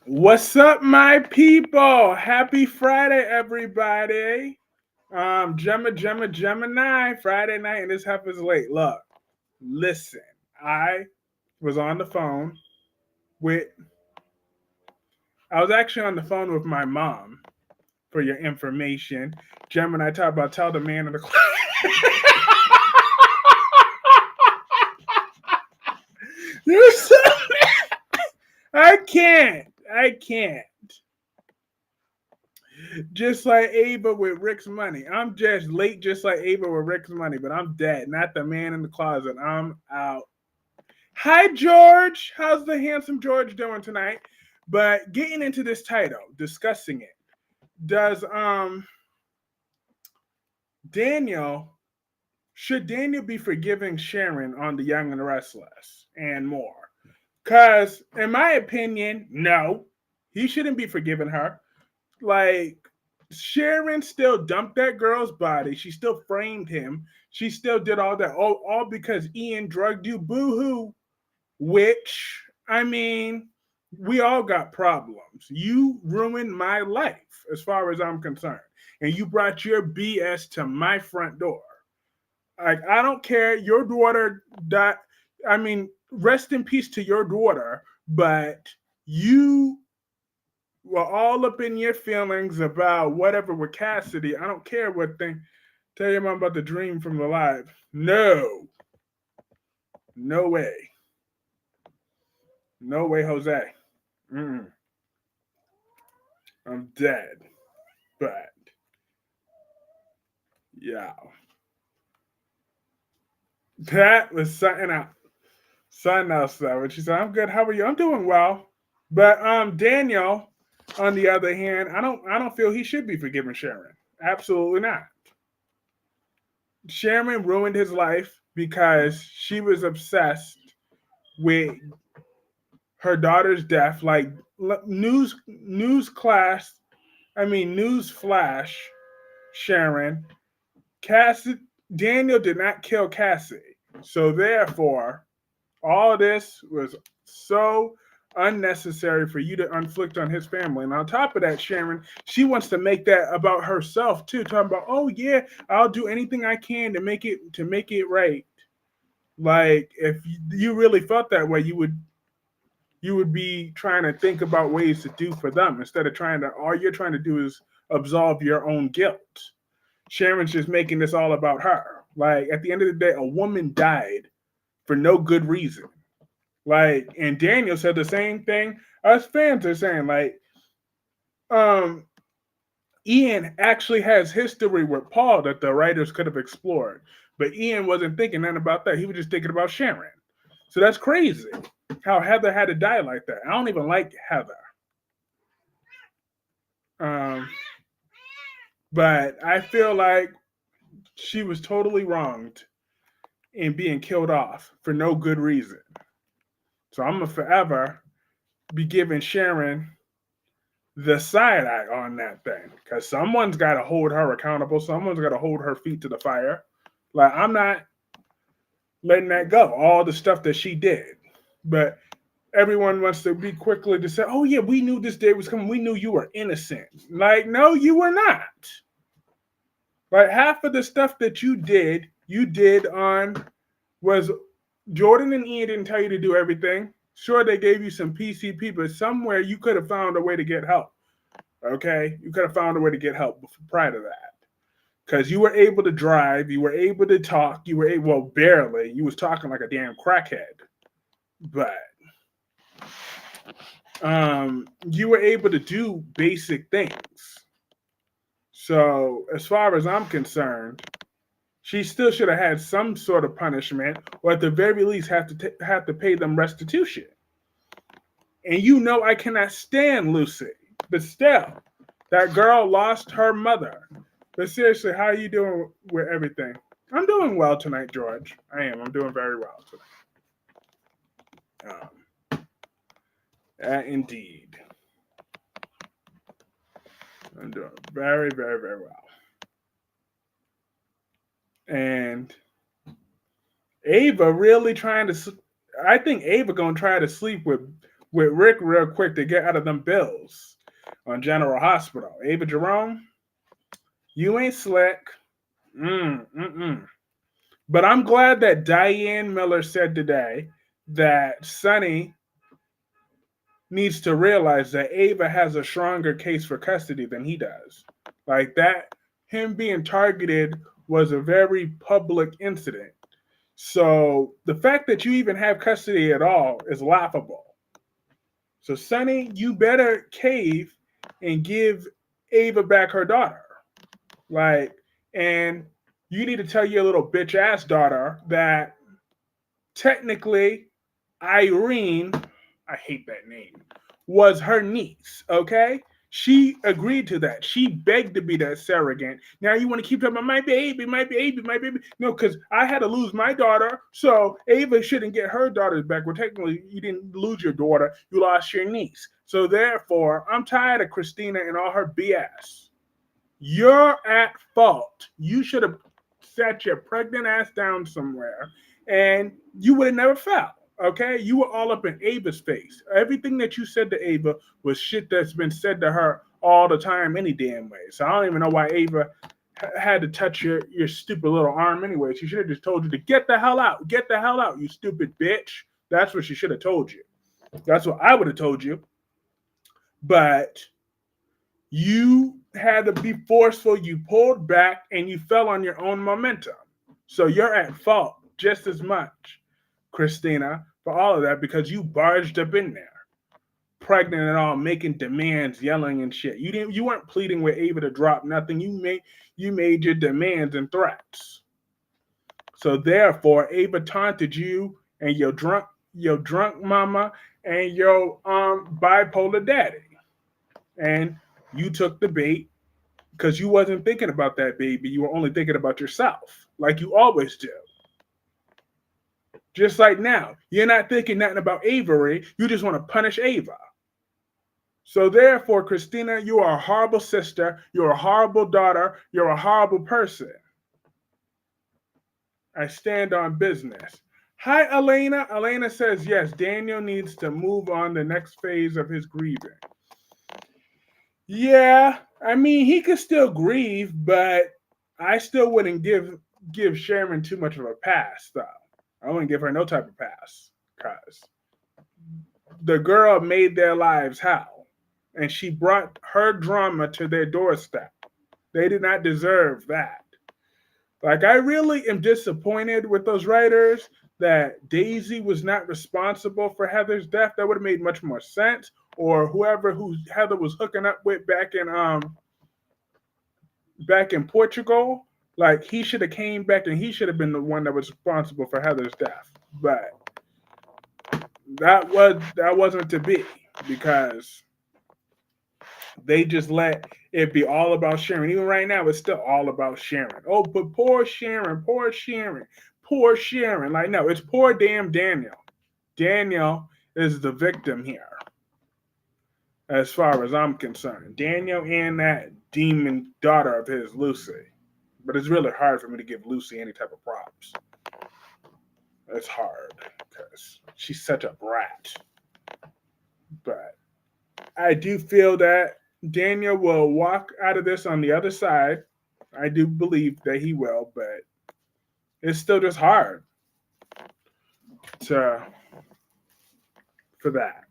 What's up, my people? Happy Friday, everybody. Gemini, Friday night, and this happens late. Look, listen, I was on the phone with, I was actually on the phone with my mom for your information. Gemini talk about tell the man in the You I can't. I can't. Just like Ava with Rick's money. I'm just late, just like Ava with Rick's money, but I'm dead. Not the man in the closet. I'm out. Hi, George. How's the handsome George doing tonight? But getting into this title, discussing it. Does Daniel should Daniel be forgiving Sharon on The Young and the Restless and more? Cause in my opinion, no, he shouldn't be forgiving her. Like Sharon still dumped that girl's body. She still framed him. She still did all that. All because Ian drugged you. Boo hoo. Which, I mean, we all got problems. You ruined my life as far as I'm concerned. And you brought your BS to my front door. Like, I don't care. Your daughter died. I mean, rest in peace to your daughter, but you were all up in your feelings about whatever with Cassidy. I don't care what thing. Tell your mom about the dream from the live. No. No way. No way, Jose. Mm-mm. I'm dead. But, yeah. That was something else. Something else, though. And she said, I'm good. How are you? I'm doing well. But Daniel, on the other hand, I don't feel he should be forgiving Sharon. Absolutely not. Sharon ruined his life because she was obsessed with her daughter's death. Like news flash, Sharon. Cassie Daniel did not kill Cassie. So therefore, all this was so unnecessary for you to inflict on his family. And on top of that, Sharon, she wants to make that about herself too, talking about, oh yeah, I'll do anything I can to make it right. Like if you really felt that way, you would be trying to think about ways to do for them instead of trying to all you're trying to do is absolve your own guilt. Sharon's just making this all about her. Like at the end of the day, a woman died for no good reason. Like, and Daniel said the same thing us fans are saying. Like, um, Ian actually has history with Paul that the writers could have explored, but Ian wasn't thinking nothing about that. He was just thinking about Sharon. So that's crazy how Heather had to die like that. I don't even like Heather. Um, but I feel like she was totally wronged in being killed off for no good reason. So I'm gonna forever be giving Sharon the side eye on that thing because someone's got to hold her accountable. Someone's got to hold her feet to the fire. Like I'm not letting that go. All the stuff that she did, but everyone wants to be quickly to say, "Oh yeah, we knew this day was coming. We knew you were innocent." Like no, you were not. Like half of the stuff that you did on was Jordan and Ian didn't tell you to do everything. Sure, they gave you some PCP, but somewhere you could have found a way to get help. Okay, you could have found a way to get help prior to that because you were able to drive, you were able to talk, you were able, well, barely. You was talking like a damn crackhead, but you were able to do basic things. So as far as I'm concerned, she still should have had some sort of punishment, or at the very least have to pay them restitution. And you know I cannot stand Lucy, but still, that girl lost her mother. But seriously, how are you doing with everything? I'm doing well tonight, George. I am. I'm doing very well tonight. Indeed. I'm doing very, very, very well. And Ava really trying to. I think Ava gonna try to sleep with with Rick real quick to get out of them bills on General Hospital. Ava Jerome, you ain't slick. Mm-mm. But I'm glad that Diane Miller said today that Sonny needs to realize that Ava has a stronger case for custody than he does. Like that, him being targeted was a very public incident. So the fact that you even have custody at all is laughable. So Sonny, you better cave and give Ava back her daughter. Like, and you need to tell your little bitch ass daughter that technically Irene, I hate that name, was her niece, okay? She agreed to that. She begged to be that surrogate. Now you want to keep talking about my baby, my baby, my baby. No, because I had to lose my daughter, so Ava shouldn't get her daughters back. Well, technically, you didn't lose your daughter, you lost your niece. So therefore, I'm tired of Christina and all her BS. You're at fault. You should have sat your pregnant ass down somewhere and you would have never fell. Okay? You were all up in Ava's face. Everything that you said to Ava was shit that's been said to her all the time, any damn way. So I don't even know why Ava had to touch your stupid little arm anyway. She should have just told you to get the hell out. Get the hell out, you stupid bitch. That's what she should have told you. That's what I would have told you. But you had to be forceful. You pulled back and you fell on your own momentum. So you're at fault just as much, Christina, for all of that because you barged up in there, pregnant and all, making demands, yelling and shit. You weren't pleading with Ava to drop nothing. You made your demands and threats. So therefore, Ava taunted you and your drunk mama and your bipolar daddy. And you took the bait because you wasn't thinking about that baby. You were only thinking about yourself, like you always do. Just like now, you're not thinking nothing about Avery. You just want to punish Ava. So therefore, Christina, you are a horrible sister. You're a horrible daughter. You're a horrible person. I stand on business. Hi, Elena. Elena says, yes, Daniel needs to move on the next phase of his grieving. Yeah, I mean, he could still grieve, but I still wouldn't give Sharon too much of a pass, though. I wouldn't give her no type of pass, because the girl made their lives hell, and she brought her drama to their doorstep. They did not deserve that. Like, I really am disappointed with those writers that Daisy was not responsible for Heather's death. That would have made much more sense. Or who Heather was hooking up with back in Portugal. Like, he should have came back and he should have been the one that was responsible for Heather's death. But that wasn't to be because they just let it be all about Sharon. Even right now, it's still all about Sharon. Oh, but poor Sharon, poor Sharon, poor Sharon. Like, no, it's poor damn Daniel. Daniel is the victim here, as far as I'm concerned. Daniel and that demon daughter of his, Lucy. But it's really hard for me to give Lucy any type of props. It's hard because she's such a brat. But I do feel that Daniel will walk out of this on the other side. I do believe that he will, but it's still just hard for that.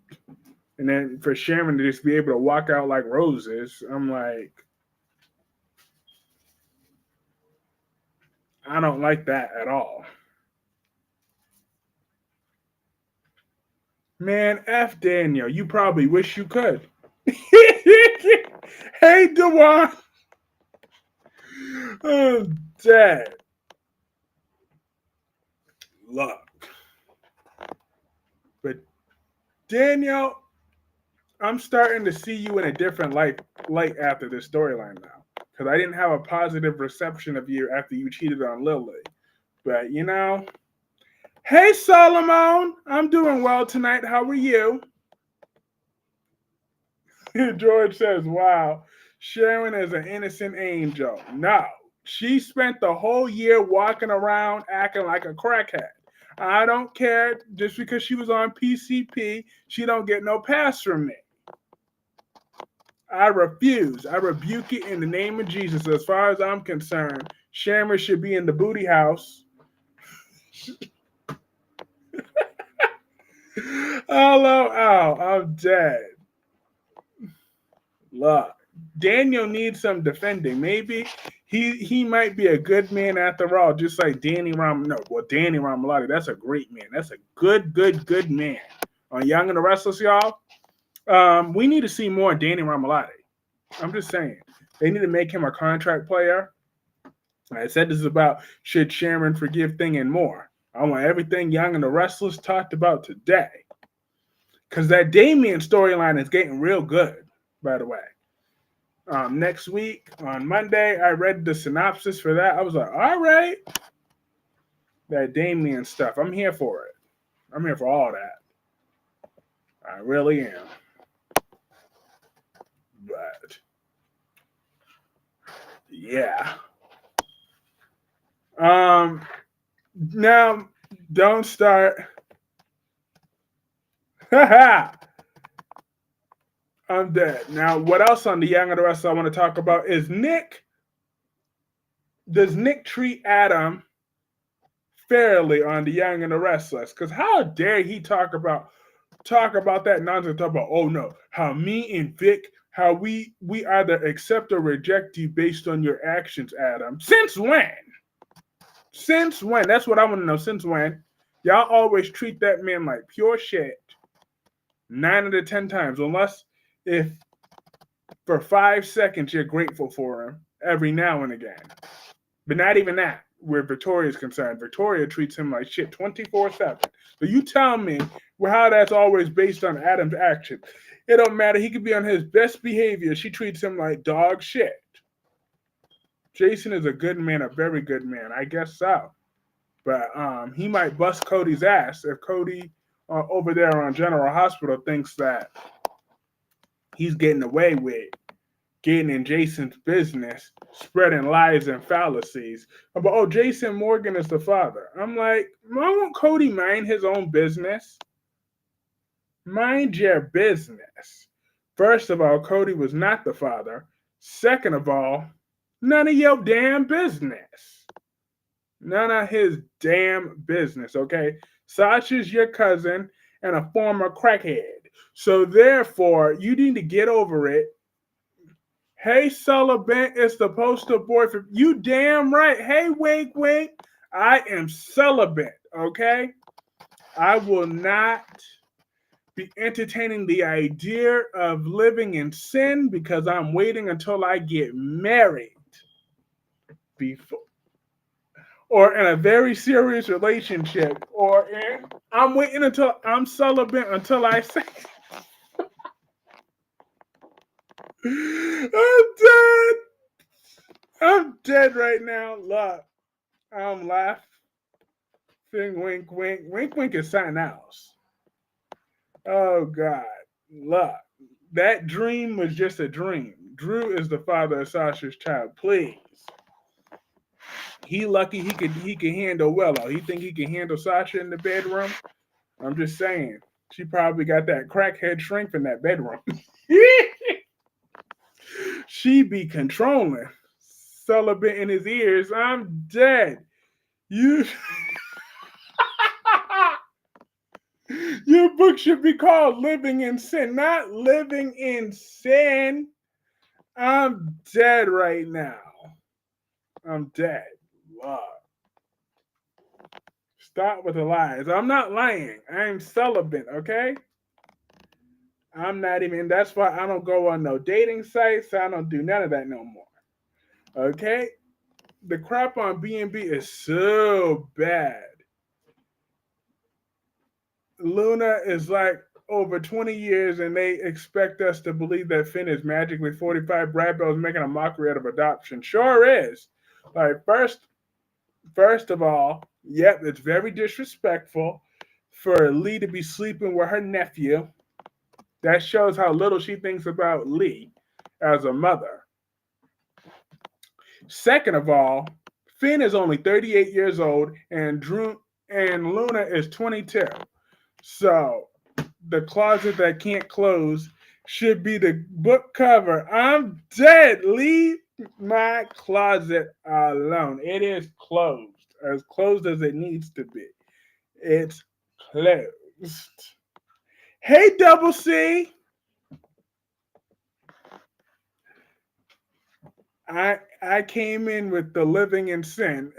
And then for Sharon to just be able to walk out like roses, I'm like, I don't like that at all. Man, F Daniel, you probably wish you could. Hey, Dewan. Oh, Dad. Look. But Daniel, I'm starting to see you in a different light after this storyline now. Because I didn't have a positive reception of you after you cheated on Lily. But, hey, Solomon. I'm doing well tonight. How are you? George says, wow, Sharon is an innocent angel. No, she spent the whole year walking around acting like a crackhead. I don't care. Just because she was on PCP, she don't get no pass from me. I refuse. I rebuke it in the name of Jesus. As far as I'm concerned, Sharon should be in the booty house. Oh, I'm dead. Look, Daniel needs some defending. Maybe he might be a good man after all, just like Danny Ramalotti. That's a great man. That's a good man. On Young and the Restless, y'all. We need to see more Danny Ramalotti. I'm just saying. They need to make him a contract player. I said this is about should Sharon forgive thing and more. I want everything Young and the Restless talked about today. Because that Damien storyline is getting real good, by the way. Next week, on Monday, I read the synopsis for that. I was like, all right. That Damien stuff. I'm here for it. I'm here for all that. I really am. But, yeah. Now, don't start. Haha. I'm dead. Now, what else on the Young and the Restless I want to talk about is Nick. Does Nick treat Adam fairly on the Young and the Restless? Because how dare he talk about that nonsense? Talk about, oh no, how me and Vic, how we either accept or reject you based on your actions, Adam. Since when? Since when? That's what I want to know. Since when? Y'all always treat that man like pure shit. 9 out of 10 times, unless if for 5 seconds you're grateful for him every now and again. But not even that, where Victoria's concerned. Victoria treats him like shit 24/7. So you tell me how that's always based on Adam's action. It don't matter. He could be on his best behavior. She treats him like dog shit. Jason is a good man, a very good man. I guess so. But he might bust Cody's ass if Cody over there on General Hospital thinks that he's getting away with getting in Jason's business, spreading lies and fallacies about, oh, Jason Morgan is the father. I'm like, why won't Cody mind his own business? Mind your business. First of all, Cody was not the father. Second of all, none of your damn business. None of his damn business, okay? Sasha's your cousin and a former crackhead. So therefore, you need to get over it. Hey, Sullivan, it's the poster boy for you. Damn right. Hey, wink, wink. I am celibate, okay? I will not be entertaining the idea of living in sin because I'm waiting until I get married before, or in a very serious relationship, I'm waiting until I'm celibate until I say. I'm dead. I'm dead right now. Look, I'm laughing. Wink, wink. Wink, wink is something else. Oh, God. Look, that dream was just a dream. Drew is the father of Sasha's child. Please. He lucky he can handle Willow. He think he can handle Sasha in the bedroom? I'm just saying. She probably got that crackhead strength in that bedroom. She be controlling. Celibate in his ears. I'm dead. You. Your book should be called Living in Sin, not Living in Sin. I'm dead right now. I'm dead. Wow. Stop with the lies. I'm not lying. I'm celibate, okay? I'm not even, that's why I don't go on no dating sites. I don't do none of that no more. Okay? The crap on B&B is so bad. Luna is like over 20 years and they expect us to believe that Finn is magically 45. Brad Bell's making a mockery out of adoption. Sure is. Like, first of all, yep, it's very disrespectful for Lee to be sleeping with her nephew. That shows how little she thinks about Lee as a mother. Second of all, Finn is only 38 years old and Drew and Luna is 22. So the closet that can't close should be the book cover. I'm dead. Leave my closet alone. It is closed as it needs to be. It's closed. Hey, Double C. I came in with the living in sin.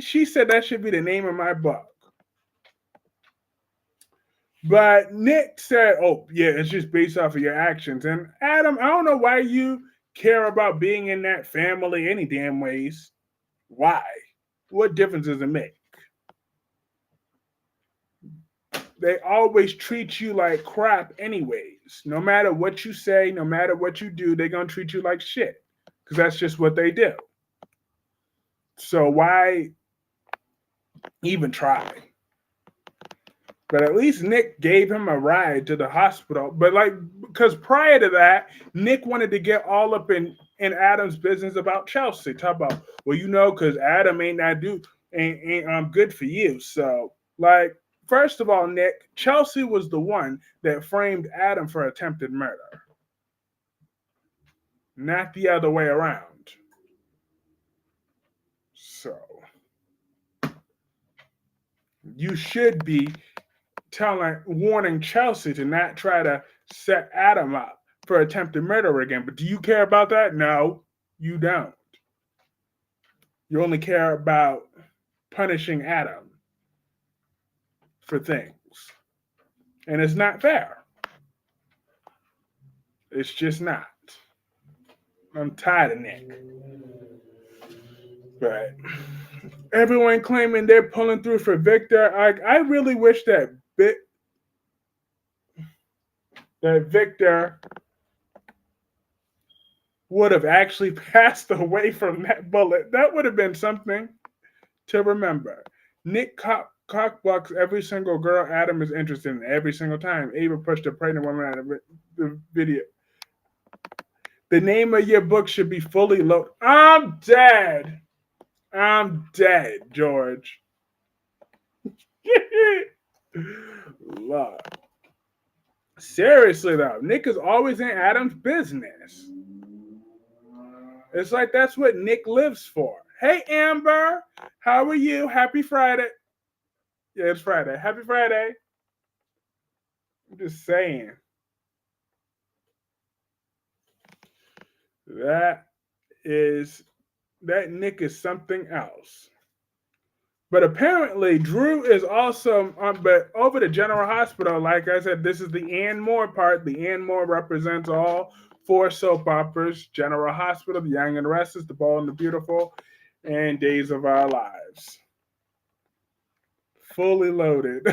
She said that should be the name of my book. But Nick said, "Oh yeah, it's just based off of your actions." And Adam, I don't know why you care about being in that family any damn ways. Why? What difference does it make? They always treat you like crap, anyways. No matter what you say, no matter what you do, they're gonna treat you like shit because that's just what they do. So why even try? But at least Nick gave him a ride to the hospital. But like, because prior to that, Nick wanted to get all up in Adam's business about Chelsea. Talk about, well, because Adam ain't that dude, ain't good for you. So like, first of all, Nick, Chelsea was the one that framed Adam for attempted murder, not the other way around. So you should be warning Chelsea to not try to set Adam up for attempted murder again. But do you care about that? No, you don't. You only care about punishing Adam for things. And it's not fair. It's just not. I'm tired of Nick. But everyone claiming they're pulling through for Victor. I really wish that Victor would have actually passed away from that bullet. That would have been something to remember. Nick cockblocks every single girl Adam is interested in every single time. Ava pushed a pregnant woman out of the video. The name of your book should be fully loaded. I'm dead. I'm dead, George. Love. Seriously though, Nick is always in Adam's business. It's like that's what Nick lives for. Hey Amber, how are you? Happy Friday. Yeah, it's Friday. Happy Friday. I'm just saying. That Nick is something else. But apparently, Drew is also, but over the General Hospital, like I said, this is the and more part. The and more represents all four soap operas: General Hospital, The Young and the Restless, The Bold and the Beautiful, and Days of Our Lives. Fully loaded.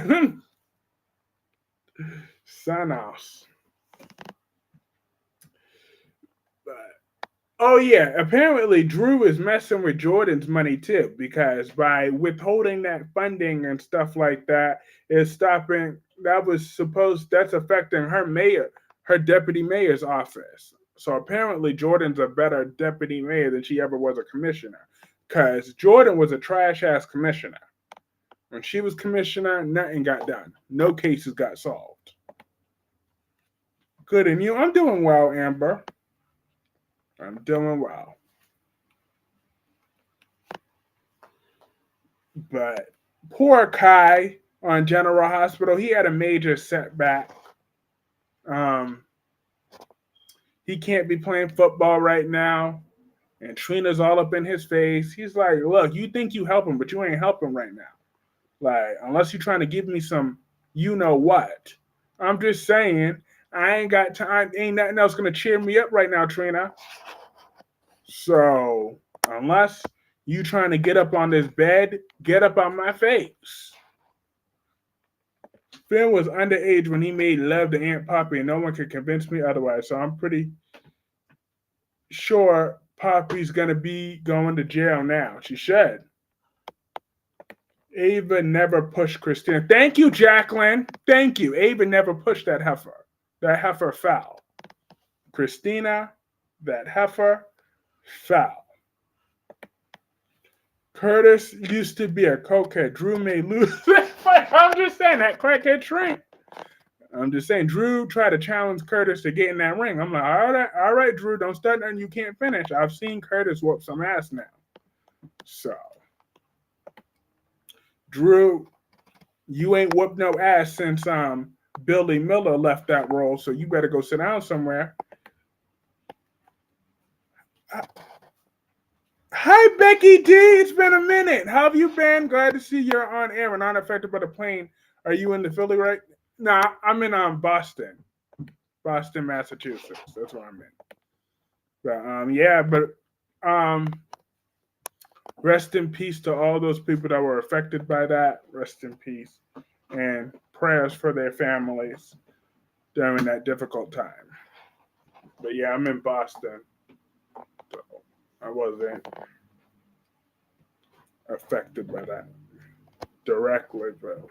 Sanos. Oh yeah, apparently Drew is messing with Jordan's money too, because by withholding that funding and stuff like that is stopping that's affecting her deputy mayor's office. So apparently Jordan's a better deputy mayor than she ever was a commissioner. Cause Jordan was a trash ass commissioner. When she was commissioner, nothing got done. No cases got solved. Good, and you? I'm doing well, Amber. I'm doing well. But poor Kai on General Hospital, he had a major setback. Um, he can't be playing football right now. And Trina's all up in his face. He's like, look, you think you help him, but you ain't helping right now. Like, unless you're trying to give me some you know what. I'm just saying, I ain't got time. Ain't nothing else going to cheer me up right now, Trina. So, unless you trying to get up on this bed, get up on my face. Finn was underage when he made love to Aunt Poppy, and no one could convince me otherwise. So I'm pretty sure Poppy's gonna be going to jail now. She should. Ava never pushed Christina. Thank you, Jacqueline. Thank you. Ava never pushed that heifer. That heifer foul. Christina, that heifer foul. Curtis used to be a cokehead. Drew may lose that fight. I'm just saying that crackhead shrink. I'm just saying Drew tried to challenge Curtis to get in that ring. I'm like, all right, Drew, don't start nothing you can't finish. I've seen Curtis whoop some ass now. So, Drew, you ain't whooped no ass since Billy Miller left that role, so you better go sit down somewhere. Hi, Becky D. It's been a minute. How have you been? Glad to see you're on air and unaffected by the plane. Are you in the Philly right? Nah, I'm in Boston, Massachusetts. That's where I'm in. But yeah, but um, rest in peace to all those people that were affected by that. Rest in peace, and prayers for their families during that difficult time. But yeah, I'm in Boston, so I wasn't affected by that directly, but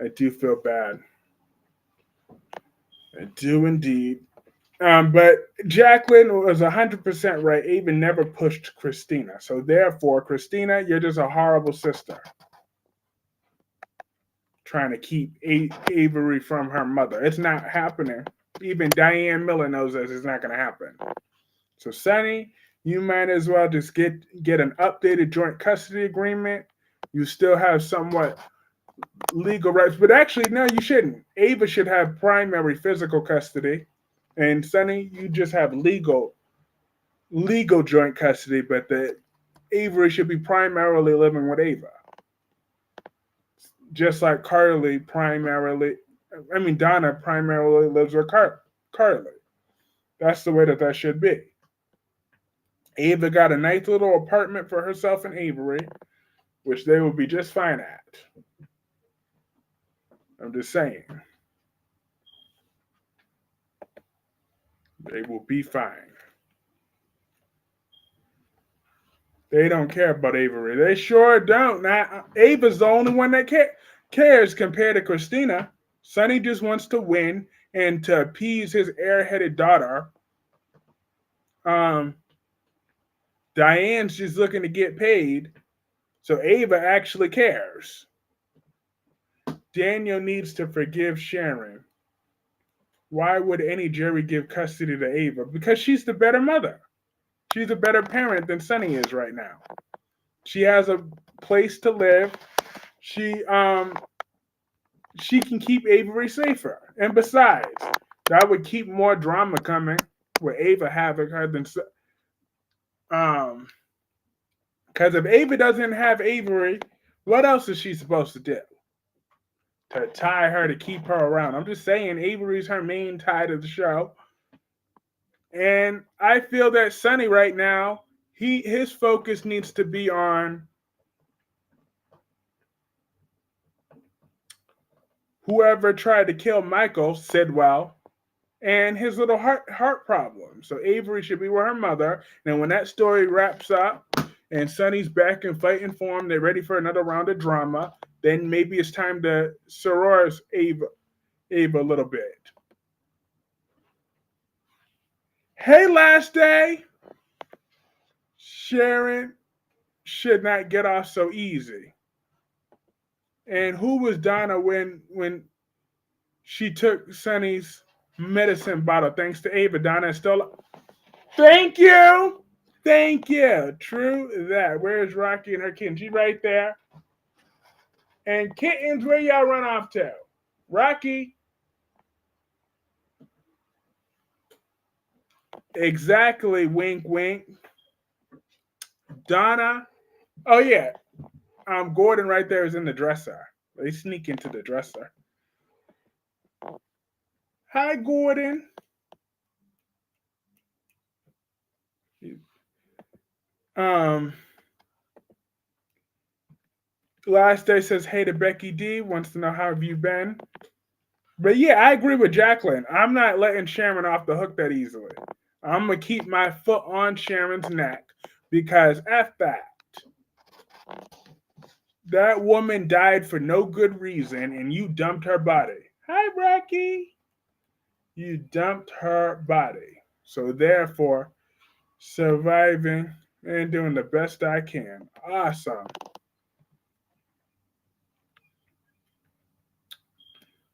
I do feel bad. I do indeed. But Jacqueline was 100% right. Ava never pushed Christina. So therefore, Christina, you're just a horrible sister trying to keep Avery from her mother. It's not happening. Even Diane Miller knows this. It's not going to happen. So Sonny, you might as well just get an updated joint custody agreement. You still have somewhat legal rights, but actually, no, you shouldn't. Ava should have primary physical custody, and Sonny, you just have legal joint custody. But the Avery should be primarily living with Ava, just like Carly primarily. I mean, Donna primarily lives with Carly. That's the way that should be. Ava got a nice little apartment for herself and Avery, which they will be just fine at. I'm just saying. They will be fine. They don't care about Avery. They sure don't. Now, Ava's the only one that cares compared to Christina. Sonny just wants to win and to appease his airheaded daughter. Um, Diane's just looking to get paid, so Ava actually cares. Daniel needs to forgive Sharon. Why would any jury give custody to Ava? Because she's the better mother. She's a better parent than Sonny is right now. She has a place to live. She can keep Avery safer. And besides, that would keep more drama coming with Ava having her than because if Ava doesn't have Avery, what else is she supposed to do? To tie her to keep her around. I'm just saying Avery's her main tie to the show. And I feel that Sonny right now, his focus needs to be on whoever tried to kill Michael, Sidwell, and his little heart problem. So Avery should be with her mother. And when that story wraps up and Sonny's back in fighting form, they're ready for another round of drama, then maybe it's time to sororize Ava a little bit. Hey, last day. Sharon should not get off so easy. And who was Donna when she took Sonny's medicine bottle? Thanks to Ava, Donna is still. Thank you. Thank you. True that. Where's Rocky and her kitten? She's right there. And kittens, where y'all run off to? Rocky. Exactly. Wink, wink. Donna. Oh yeah. Gordon right there is in the dresser. They sneak into the dresser. Hi, Gordon. Um, Last day says, hey to Becky D. Wants to know how have you been. But yeah, I agree with Jacqueline. I'm not letting Sharon off the hook that easily. I'm going to keep my foot on Sharon's neck because F that. That woman died for no good reason and you dumped her body. Hi, Rocky. You dumped her body. So therefore, surviving and doing the best I can. Awesome.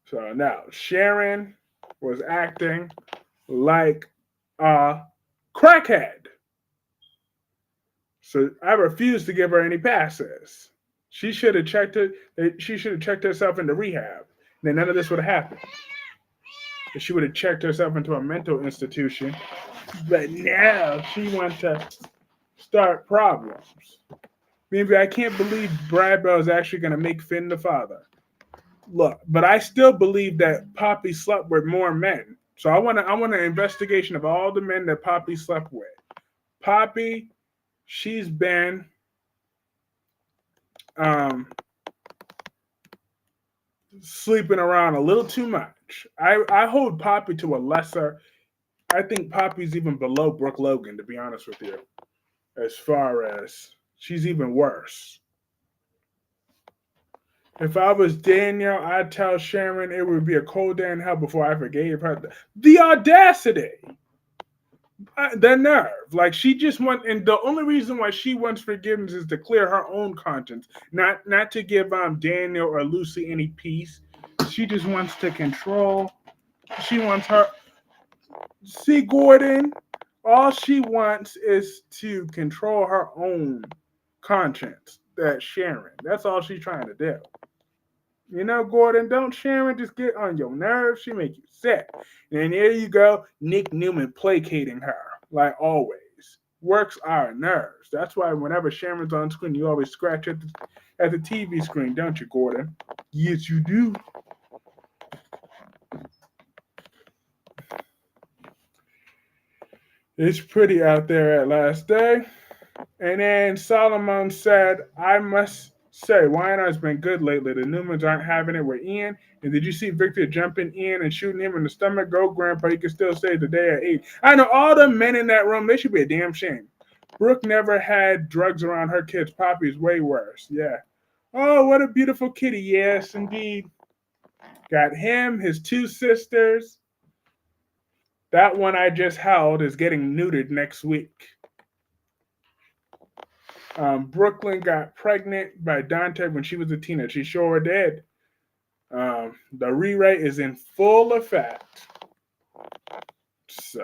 So now Sharon was acting like a crackhead. So I refuse to give her any passes. She should have checked it. She should have checked herself into rehab. Then none of this would have happened. She would have checked herself into a mental institution. But now she wants to start problems. Maybe I can't believe Brad Bell is actually going to make Finn the father. Look, but I still believe that Poppy slept with more men. So I want an investigation of all the men that Poppy slept with. Poppy, she's been um, sleeping around a little too much. I hold Poppy to a lesser. I think Poppy's even below Brooke Logan, to be honest with you. As far as she's even worse. If I was Daniel, I'd tell Sharon it would be a cold day in hell before I forgave her. The audacity, the nerve. Like she just wants, and the only reason why she wants forgiveness is to clear her own conscience, not to give Daniel or Lucy any peace. She just wants to control. She wants her. See, Gordon, all she wants is to control her own conscience. That Sharon. That's all she's trying to do. You know, Gordon, don't Sharon just get on your nerves? She make you sick. And there you go, Nick Newman placating her, like always. Works our nerves. That's why whenever Sharon's on screen, you always scratch at the TV screen, don't you, Gordon? Yes, you do. It's pretty out there at last day. And then Solomon said, I must say, Wynard's been good lately. The Newmans aren't having it with Ian. And did you see Victor jumping in and shooting him in the stomach? Go, Grandpa. You can still save the day at 8. I know all the men in that room, they should be a damn shame. Brooke never had drugs around her kids. Poppy's way worse. Yeah. Oh, what a beautiful kitty. Yes, indeed. Got him, his 2 sisters. That one I just held is getting neutered next week. Brooklyn got pregnant by Dante when she was a teenager. She sure did. The rewrite is in full effect. So,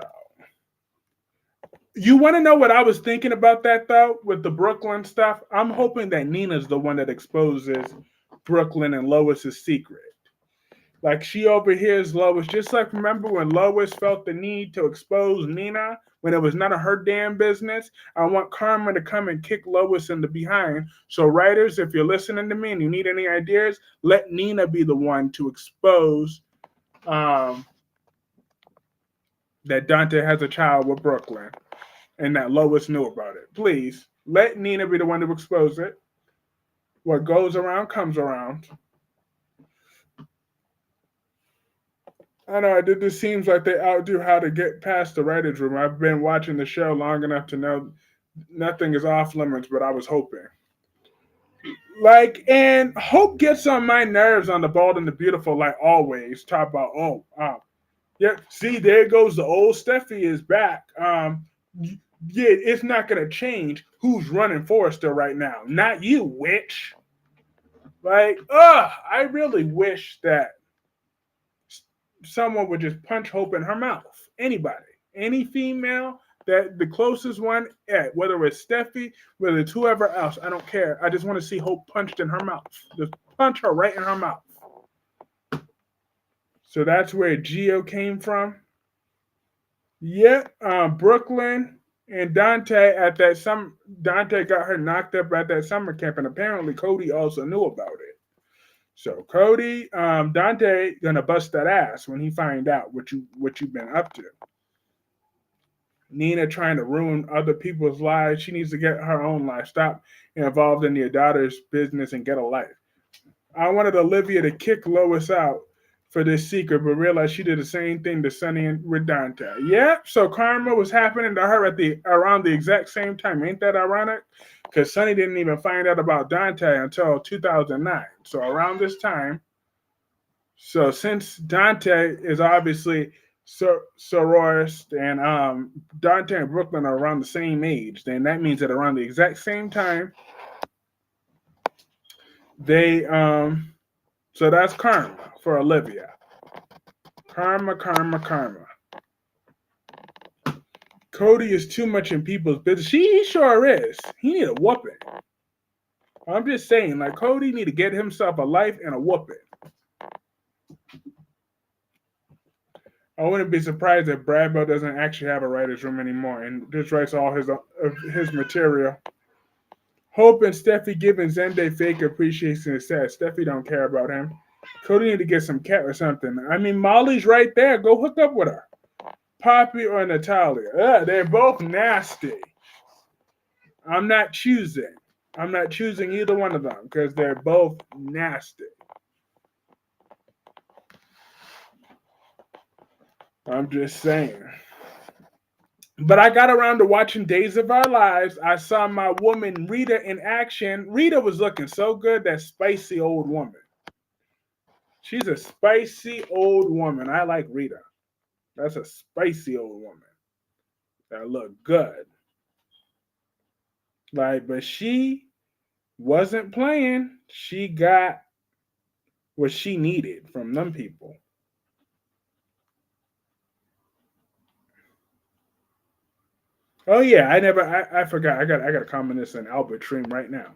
you want to know what I was thinking about that, though, with the Brooklyn stuff? I'm hoping that Nina's the one that exposes Brooklyn and Lois's secret. Like, she overhears Lois, just like remember when Lois felt the need to expose Nina when it was none of her damn business? I want Karma to come and kick Lois in the behind. So, writers, if you're listening to me and you need any ideas, let Nina be the one to expose that Dante has a child with Brooklyn and that Lois knew about it. Please, let Nina be the one to expose it. What goes around comes around. I know it just seems like they outdo how to get past the writer's room. I've been watching the show long enough to know nothing is off limits, but I was hoping. Like, and Hope gets on my nerves on The Bald and the Beautiful, like always. Talk about, yeah, see, there goes the old Steffi is back. Yeah, it's not going to change who's running Forrester right now. Not you, witch. Like, I really wish that someone would just punch Hope in her mouth. Anybody, any female, that the closest one, whether it's Steffi, whether it's whoever else, I don't care. I just want to see Hope punched in her mouth. Just punch her right in her mouth. So that's where Geo came from. Yeah, Brooklyn and Dante at that Dante got her knocked up at that summer camp, and apparently Cody also knew about it. So Cody, Dante gonna bust that ass when he find out what you've been up to. Nina trying to ruin other people's lives. She needs to get her own life. Stop involved in your daughter's business and get a life. I wanted Olivia to kick Lois out for this secret, but realized she did the same thing to Sunny and with Dante. Yeah, so karma was happening to her around the exact same time. Ain't that ironic? Because Sunny didn't even find out about Dante until 2009. So around this time, so since Dante is obviously Sororis and Dante and Brooklyn are around the same age, then that means that around the exact same time they so that's karma for Olivia. Karma, karma, karma. Cody is too much in people's business. He sure is. He need a whooping. I'm just saying, like Cody need to get himself a life and a whooping. I wouldn't be surprised if Bradwell doesn't actually have a writer's room anymore and just writes all his material. Hope and Steffi giving Zende fake appreciation and said Steffi don't care about him. Cody need to get some cat or something. I mean, Molly's right there. Go hook up with her. Poppy or Natalia. They're both nasty. I'm not choosing. I'm not choosing either one of them because they're both nasty. I'm just saying. But I got around to watching Days of Our Lives. I saw my woman Rita in action. Rita was looking so good, that spicy old woman. She's a spicy old woman. I like Rita. That's a spicy old woman. That look good. Like, but she wasn't playing. She got what she needed from them people. Oh yeah, I forgot. I got to comment this in Albert Stream right now.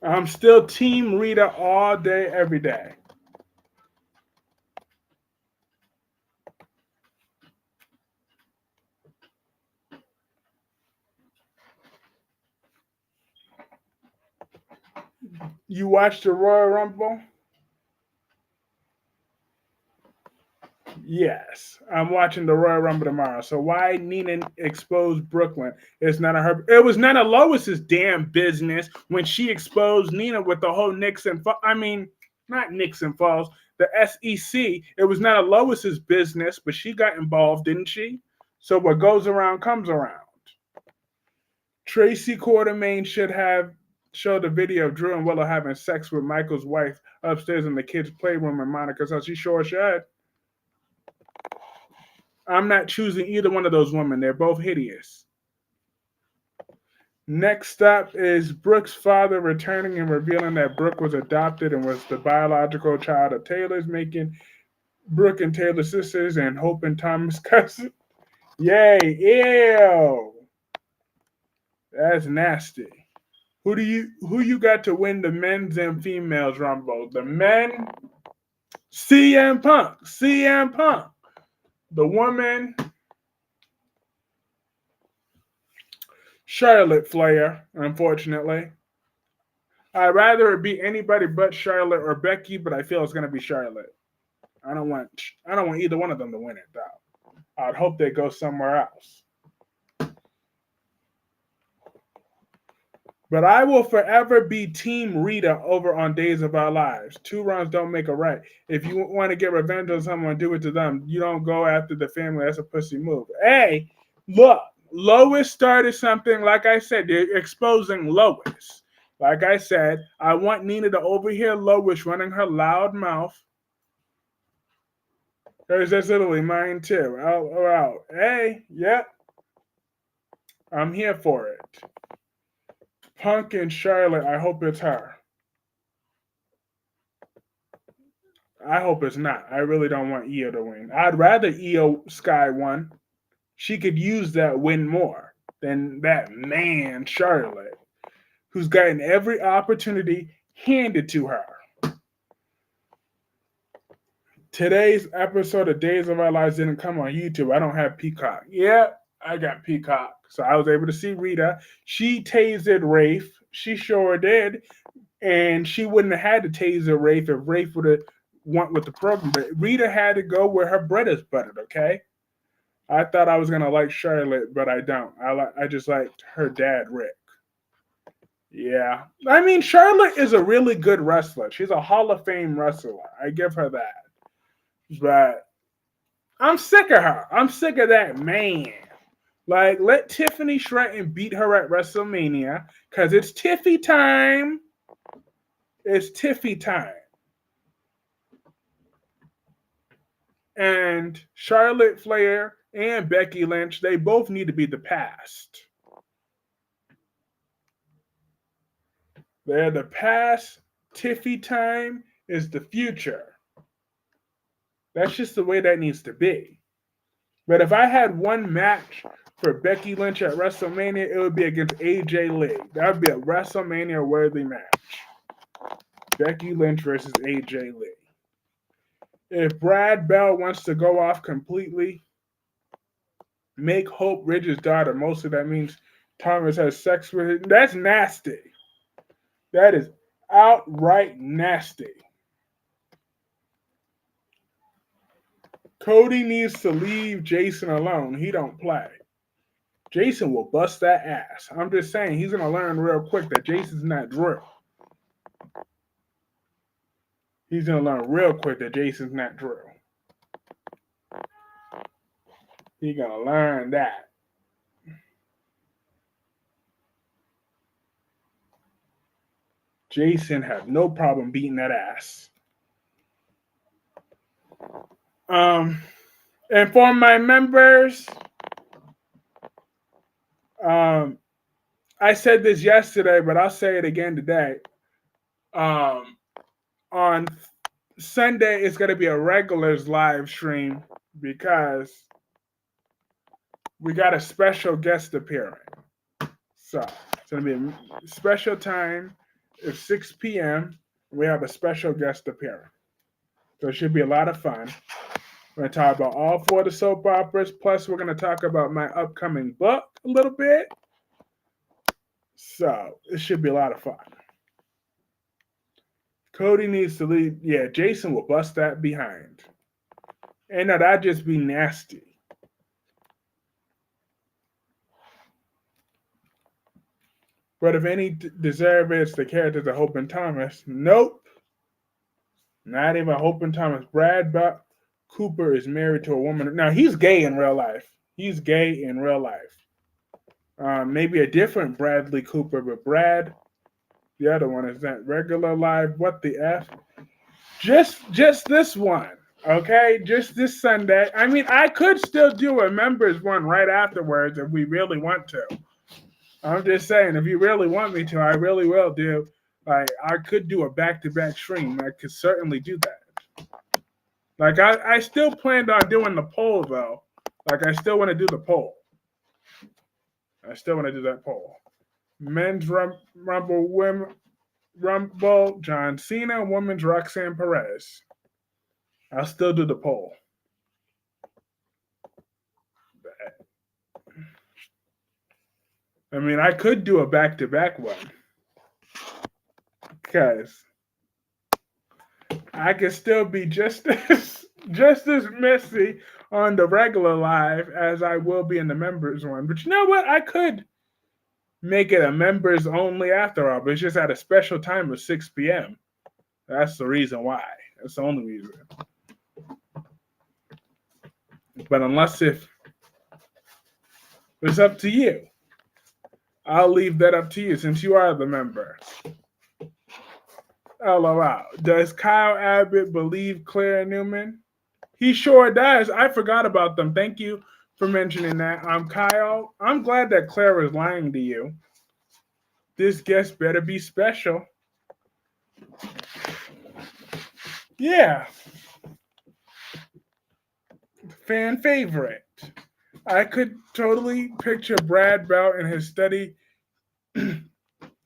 I'm still Team Rita all day, every day. You watched the Royal Rumble? Yes, I'm watching the Royal Rumble tomorrow. So why Nina exposed Brooklyn? It's none of her. It was none of Lois's damn business when she exposed Nina with the whole Nixon. I mean, not Nixon Falls. The SEC. It was none of Lois's business, but she got involved, didn't she? So what goes around comes around. Tracy Quartermain should have showed a video of Drew and Willow having sex with Michael's wife upstairs in the kids' playroom in Monica's house. She sure should. I'm not choosing either one of those women. They're both hideous. Next up is Brooke's father returning and revealing that Brooke was adopted and was the biological child of Taylor's, making Brooke and Taylor sisters and Hope and Thomas cousin. Yay, ew. That's nasty. Who you got to win the men's and females rumble? The men, CM Punk. CM Punk. The woman, Charlotte Flair, unfortunately. I'd rather it be anybody but Charlotte or Becky, but I feel it's gonna be Charlotte. I don't want either one of them to win it though. I'd hope they go somewhere else. But I will forever be Team Rita over on Days of Our Lives. 2 wrongs don't make a right. If you want to get revenge on someone, do it to them. You don't go after the family. That's a pussy move. Hey, look, Lois started something. Like I said, they're exposing Lois. Like I said, I want Nina to overhear Lois running her loud mouth. That's literally mine too. Out. Hey, yep. I'm here for it. Punk and Charlotte, I hope it's her. I hope it's not. I really don't want Io to win. I'd rather Io Sky won. She could use that win more than that man, Charlotte, who's gotten every opportunity handed to her. Today's episode of Days of Our Lives didn't come on YouTube. I don't have Peacock. Yeah, I got Peacock. So I was able to see Rita. She tasered Rafe. She sure did. And she wouldn't have had to taser Rafe if Rafe would have went with the program. But Rita had to go where her bread is buttered, okay? I thought I was gonna like Charlotte, but I don't. I just liked her dad, Rick. Yeah, I mean Charlotte is a really good wrestler. She's a Hall of Fame wrestler. I give her that. But I'm sick of her. I'm sick of that man. Like, let Tiffany Stratton beat her at WrestleMania because it's Tiffy time. It's Tiffy time. And Charlotte Flair and Becky Lynch, they both need to be the past. They're the past. Tiffy time is the future. That's just the way that needs to be. But if I had one match for Becky Lynch at WrestleMania, it would be against AJ Lee. That would be a WrestleMania worthy match. Becky Lynch versus AJ Lee. If Brad Bell wants to go off completely, make Hope Ridge's daughter. Mostly that means Thomas has sex with her. That's nasty. That is outright nasty. Cody needs to leave Jason alone. He don't play. Jason will bust that ass. I'm just saying he's gonna learn real quick that Jason's not Drew. He's gonna learn real quick that Jason's not Drew. He's gonna learn that. Jason had no problem beating that ass. And for my members, I said this yesterday, but I'll say it again today. On Sunday, it's going to be a regulars live stream because we got a special guest appearing. So it's going to be a special time. It's 6 p.m. We have a special guest appearing. So it should be a lot of fun. We're going to talk about all four of the soap operas. Plus, we're going to talk about my upcoming book a little bit. So it should be a lot of fun. Cody needs to leave. Yeah, Jason will bust that behind. And that'd just be nasty. But if any deserve it, it's the characters of Hope and Thomas. Nope. Not even Hope and Thomas. Brad Cooper is married to a woman. Now, he's gay in real life. He's gay in real life. Maybe a different Bradley Cooper, but Brad, the other one, is that regular live. What the F? Just this one. Okay, just this Sunday. I mean, I could still do a members one right afterwards if we really want to. I'm just saying, if you really want me to, I really will do. Like, I could do a back-to-back stream. I could certainly do that. Like, I still planned on doing the poll, though. Like, I still want to do the poll. I still want to do that poll. Men's Rumble, Women Rumble, John Cena, Women's Roxanne Perez. I'll still do the poll. I mean, I could do a back-to-back one. Because I could still be just as messy on the regular live as I will be in the members one. But you know what? I could make it a members only after all, but it's just at a special time of 6 p.m. That's the reason why. That's the only reason. But unless if it's up to you, I'll leave that up to you since you are the member. LOL. Does Kyle Abbott believe Claire Newman? He sure does. I forgot about them. Thank you for mentioning that. Kyle. I'm glad that Claire is lying to you. This guest better be special. Yeah. Fan favorite. I could totally picture Brad Bell in his study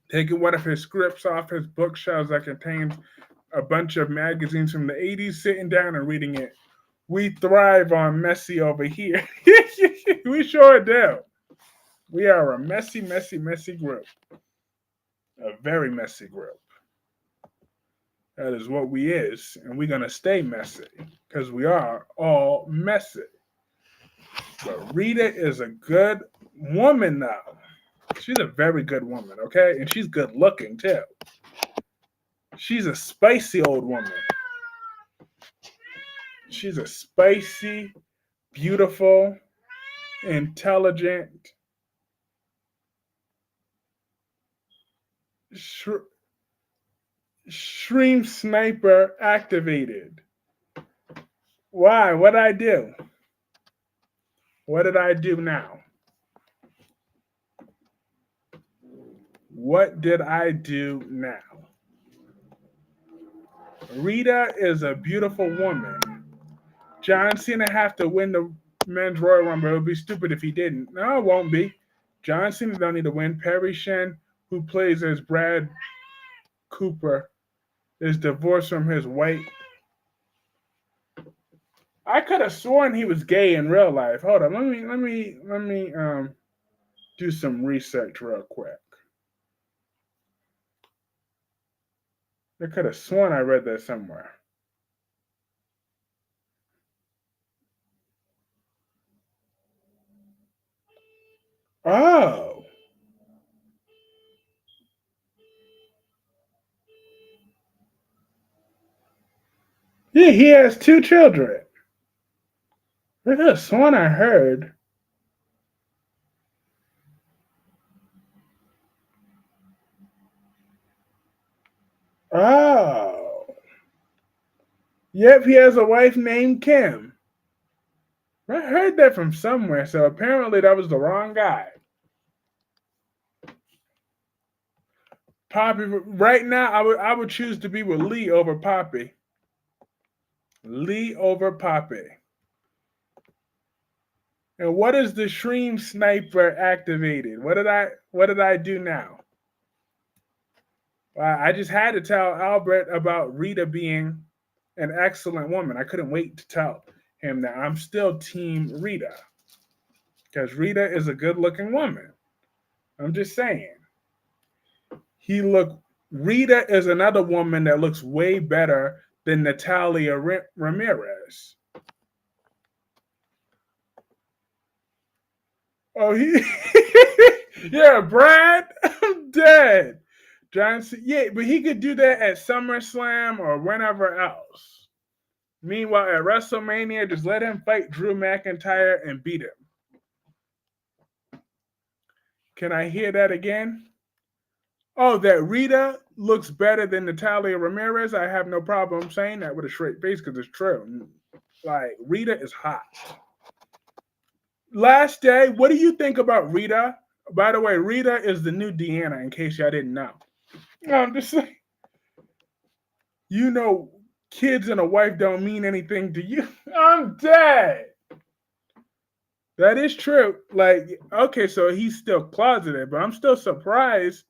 taking one of his scripts off his bookshelves that contains a bunch of magazines from the 80s, sitting down and reading it. We thrive on messy over here. We sure do. We are a messy, messy, messy group. A very messy group. That is what we is, and we're going to stay messy because we are all messy. But Rita is a good woman though. She's a very good woman, okay? And she's good looking too. She's a spicy old woman. She's a spicy, beautiful, intelligent, sh- stream sniper activated. Why? What did I do? What did I do now? What did I do now? Rita is a beautiful woman. John Cena have to win the men's Royal Rumble. It would be stupid if he didn't. No, it won't be. John Cena don't need to win. Perry Shen, who plays as Brad Cooper, is divorced from his wife. I could have sworn he was gay in real life. Hold on, let me do some research real quick. I could have sworn I read that somewhere. Oh, yeah, he has two children. I could have sworn I heard. Oh, yep, he has a wife named Kim. I heard that from somewhere, so apparently that was the wrong guy. Poppy, right now, I would choose to be with Lee over Poppy. Lee over Poppy. And what is the Shreem Sniper activated? What did I do now? I just had to tell Albert about Rita being an excellent woman. I couldn't wait to tell him that I'm still Team Rita because Rita is a good-looking woman. I'm just saying. He look. Rita is another woman that looks way better than Natalia Ramirez. Oh, he. Yeah, Brad. I'm dead. Johnson. Yeah, but he could do that at SummerSlam or whenever else. Meanwhile, at WrestleMania, just let him fight Drew McIntyre and beat him. Can I hear that again? Oh, that Rita looks better than Natalia Ramirez. I have no problem saying that with a straight face because it's true. Like, Rita is hot. Last day, what do you think about Rita? By the way, Rita is the new Deanna, in case y'all didn't know. No, I'm just saying, you know, kids and a wife don't mean anything to you. I'm dead. That is true. Like, okay, so he's still closeted, but I'm still surprised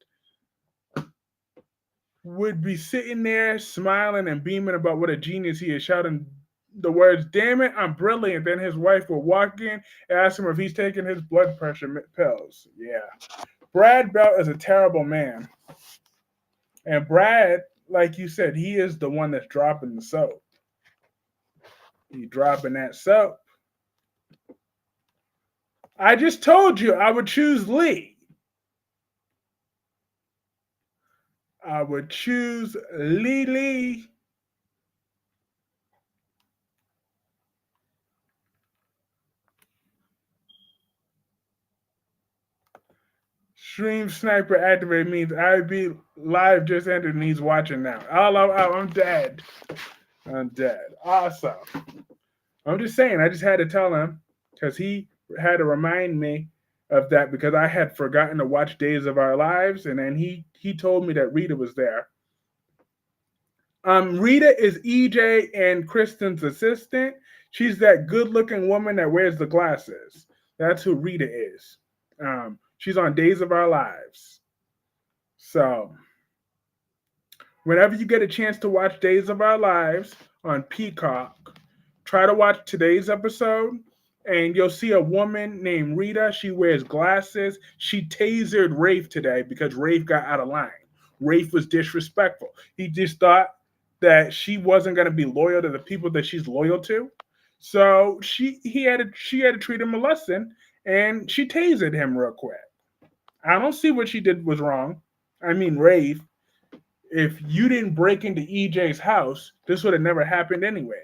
would be sitting there smiling and beaming about what a genius he is, shouting the words, damn it, I'm brilliant. Then his wife will walk in and ask him if he's taking his blood pressure pills. Yeah. Brad Belt is a terrible man. And Brad, like you said, he is the one that's dropping the soap. He dropping that soap. I just told you I would choose Lee. I would choose Lee. Stream sniper activate means IB live just ended and he's watching now. I'm dead. I'm dead. Awesome. I'm just saying, I just had to tell him because he had to remind me of that because I had forgotten to watch Days of Our Lives, and then he told me that Rita was there. Rita is EJ and Kristen's assistant. She's that good-looking woman that wears the glasses. That's who Rita is. She's on Days of Our Lives. So, whenever you get a chance to watch Days of Our Lives on Peacock, try to watch today's episode, and you'll see a woman named Rita. She wears glasses. She tasered Rafe today because Rafe got out of line. Rafe was disrespectful. He just thought that she wasn't going to be loyal to the people that she's loyal to. So she had to treat him a lesson, and she tasered him real quick. I don't see what she did was wrong. I mean, Rafe, if you didn't break into EJ's house, this would have never happened anyways.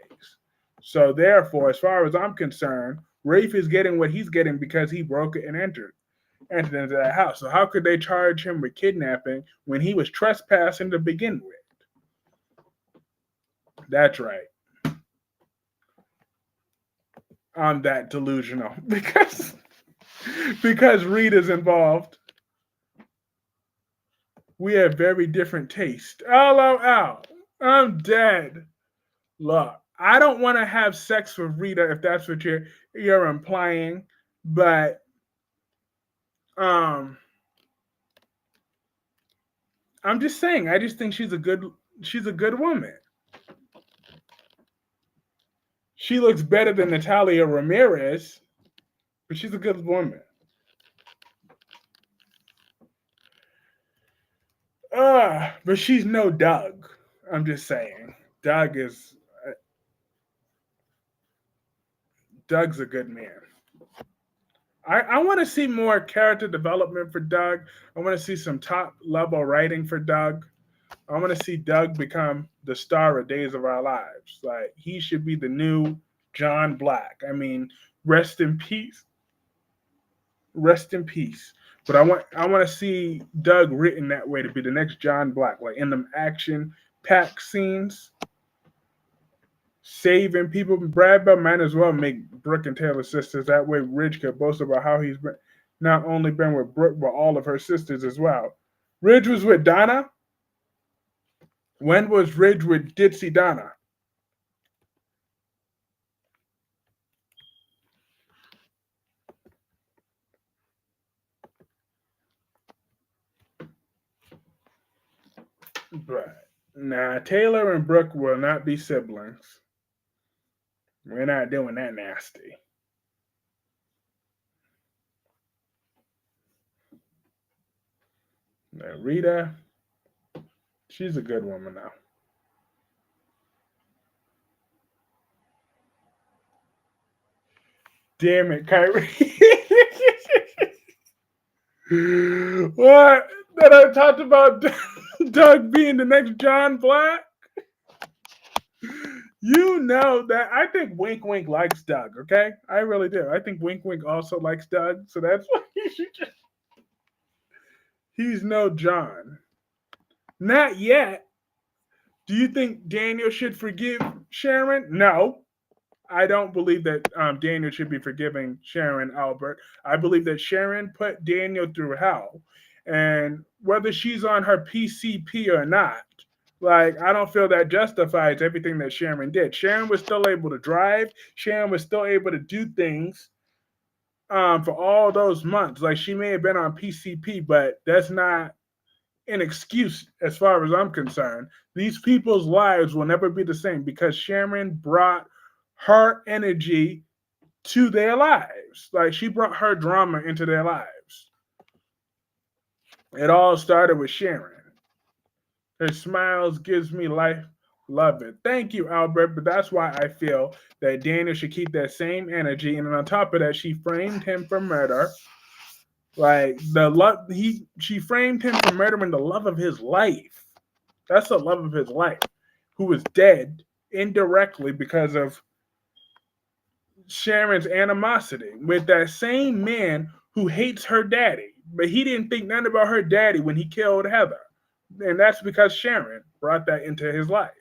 So therefore, as far as I'm concerned, Rafe is getting what he's getting because he broke it and entered into that house. So how could they charge him with kidnapping when he was trespassing to begin with? That's right. I'm that delusional because Rita's involved. We have very different taste. LOL. I'm dead. Look, I don't want to have sex with Rita if that's what you're implying, but um I'm just saying I just think she's a good woman. She looks better than Natalia Ramirez, but she's a good woman. But she's no Doug. I'm just saying. Doug is Doug's a good man. I want to see more character development for Doug. I want to see some top level writing for Doug. I want to see Doug become the star of Days of Our Lives. Like he should be the new John Black. I mean, rest in peace. Rest in peace. But I want to see Doug written that way to be the next John Black, like in them action pack scenes, saving people. Brad Bell might as well make Brooke and Taylor sisters. That way, Ridge could boast about how he's been not only been with Brooke but all of her sisters as well. Ridge was with Donna. When was Ridge with Ditsy Donna? But nah, Taylor and Brooke will not be siblings. We're not doing that nasty. Now, Rita, she's a good woman now. Damn it, Kyrie. What? That I talked about Doug being the next John Black? You know that I think Wink Wink likes Doug, okay? I really do. I think Wink Wink also likes Doug, so that's why he's no John. Not yet. Do you think Daniel should forgive Sharon? No. I don't believe that Daniel should be forgiving Sharon Albert. I believe that Sharon put Daniel through hell. And whether she's on her PCP or not, like, I don't feel that justifies everything that Sharon did. Sharon was still able to drive, Sharon was still able to do things for all those months. Like, she may have been on PCP, but that's not an excuse as far as I'm concerned. These people's lives will never be the same because Sharon brought her energy to their lives. Like she brought her drama into their lives. It all started with Sharon. Her smiles gives me life. Love it. Thank you, Albert. But that's why I feel that Daniel should keep that same energy. And on top of that, she framed him for murder. Like the love she framed him for murdering the love of his life. That's the love of his life, who was dead indirectly because of Sharon's animosity with that same man who hates her daddy. But he didn't think nothing about her daddy when he killed Heather. And that's because Sharon brought that into his life.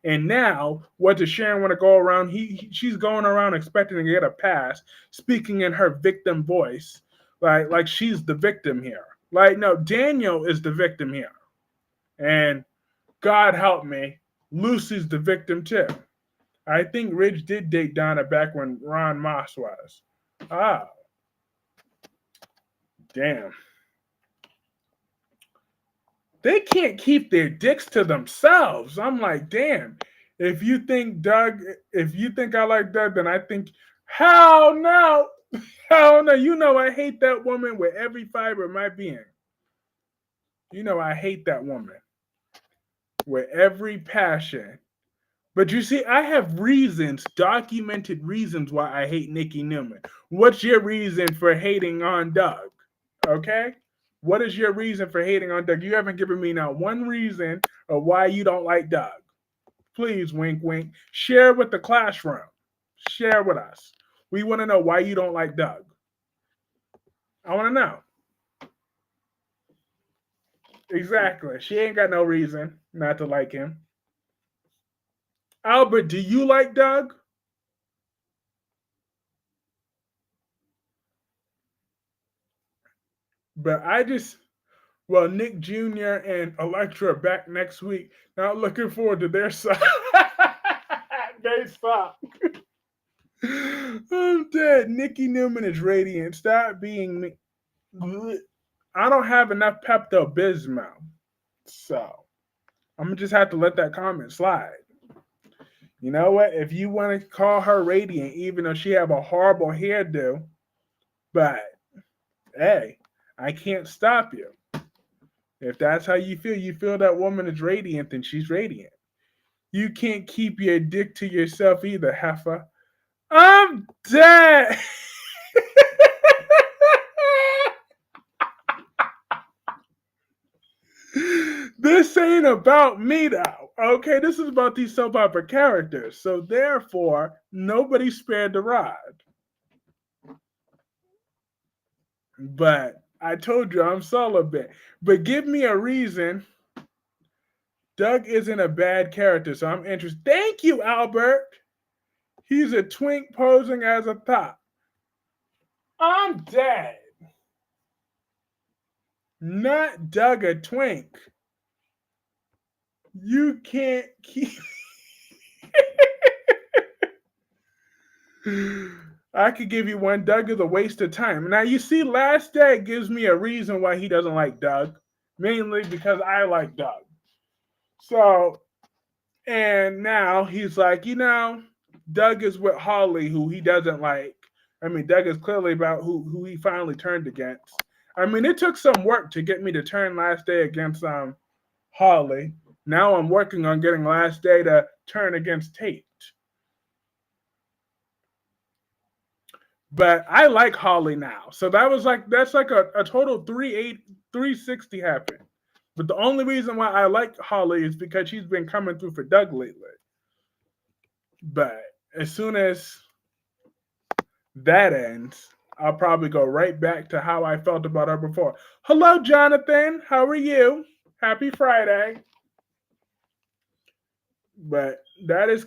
And now, what does Sharon want to go around? She's going around expecting to get a pass, speaking in her victim voice, like she's the victim here. Like, no, Daniel is the victim here. And God help me, Lucy's the victim too. I think Ridge did date Donna back when Ron Moss was. Ah, damn. They can't keep their dicks to themselves. I'm like, damn. If you think Doug, if you think I like Doug, then I think, hell no. Hell no. You know I hate that woman with every fiber of my being. You know I hate that woman with every passion. But you see, I have reasons, documented reasons why I hate Nikki Newman. What's your reason for hating on Doug? Okay? What is your reason for hating on Doug? You haven't given me not one reason of why you don't like Doug. Please, wink, wink. Share with the classroom. Share with us. We want to know why you don't like Doug. I want to know. Exactly. She ain't got no reason not to like him. Albert, do you like Doug? But I just, well, Nick Jr. and Electra are back next week. Now looking forward to their side. They stop. I'm dead. Nikki Newman is radiant. Stop being me. I don't have enough Pepto Bismol. So I'm gonna just have to let that comment slide. You know what? If you want to call her radiant, even though she have a horrible hairdo, but hey, I can't stop you. If that's how you feel that woman is radiant, then she's radiant. You can't keep your dick to yourself either, heifer. I'm dead. This ain't about me though. Okay, this is about these soap opera characters. So therefore, nobody spared the rod. But I told you I'm celibate. But give me a reason. Doug isn't a bad character, so I'm interested. Thank you, Albert. He's a twink posing as a thought. I'm dead. Not Doug a twink. You can't keep. I could give you one. Doug is a waste of time. Now, you see, Last Day gives me a reason why he doesn't like Doug, mainly because I like Doug. So, and now he's like, Doug is with Holly, who he doesn't like. I mean, Doug is clearly about who he finally turned against. I mean, it took some work to get me to turn Last Day against Holly. Now I'm working on getting Last Day to turn against Tate. But I like Holly now. So that's like a total 360 happened. But the only reason why I like Holly is because she's been coming through for Doug lately. But as soon as that ends, I'll probably go right back to how I felt about her before. Hello, Jonathan. How are you? Happy Friday. But that is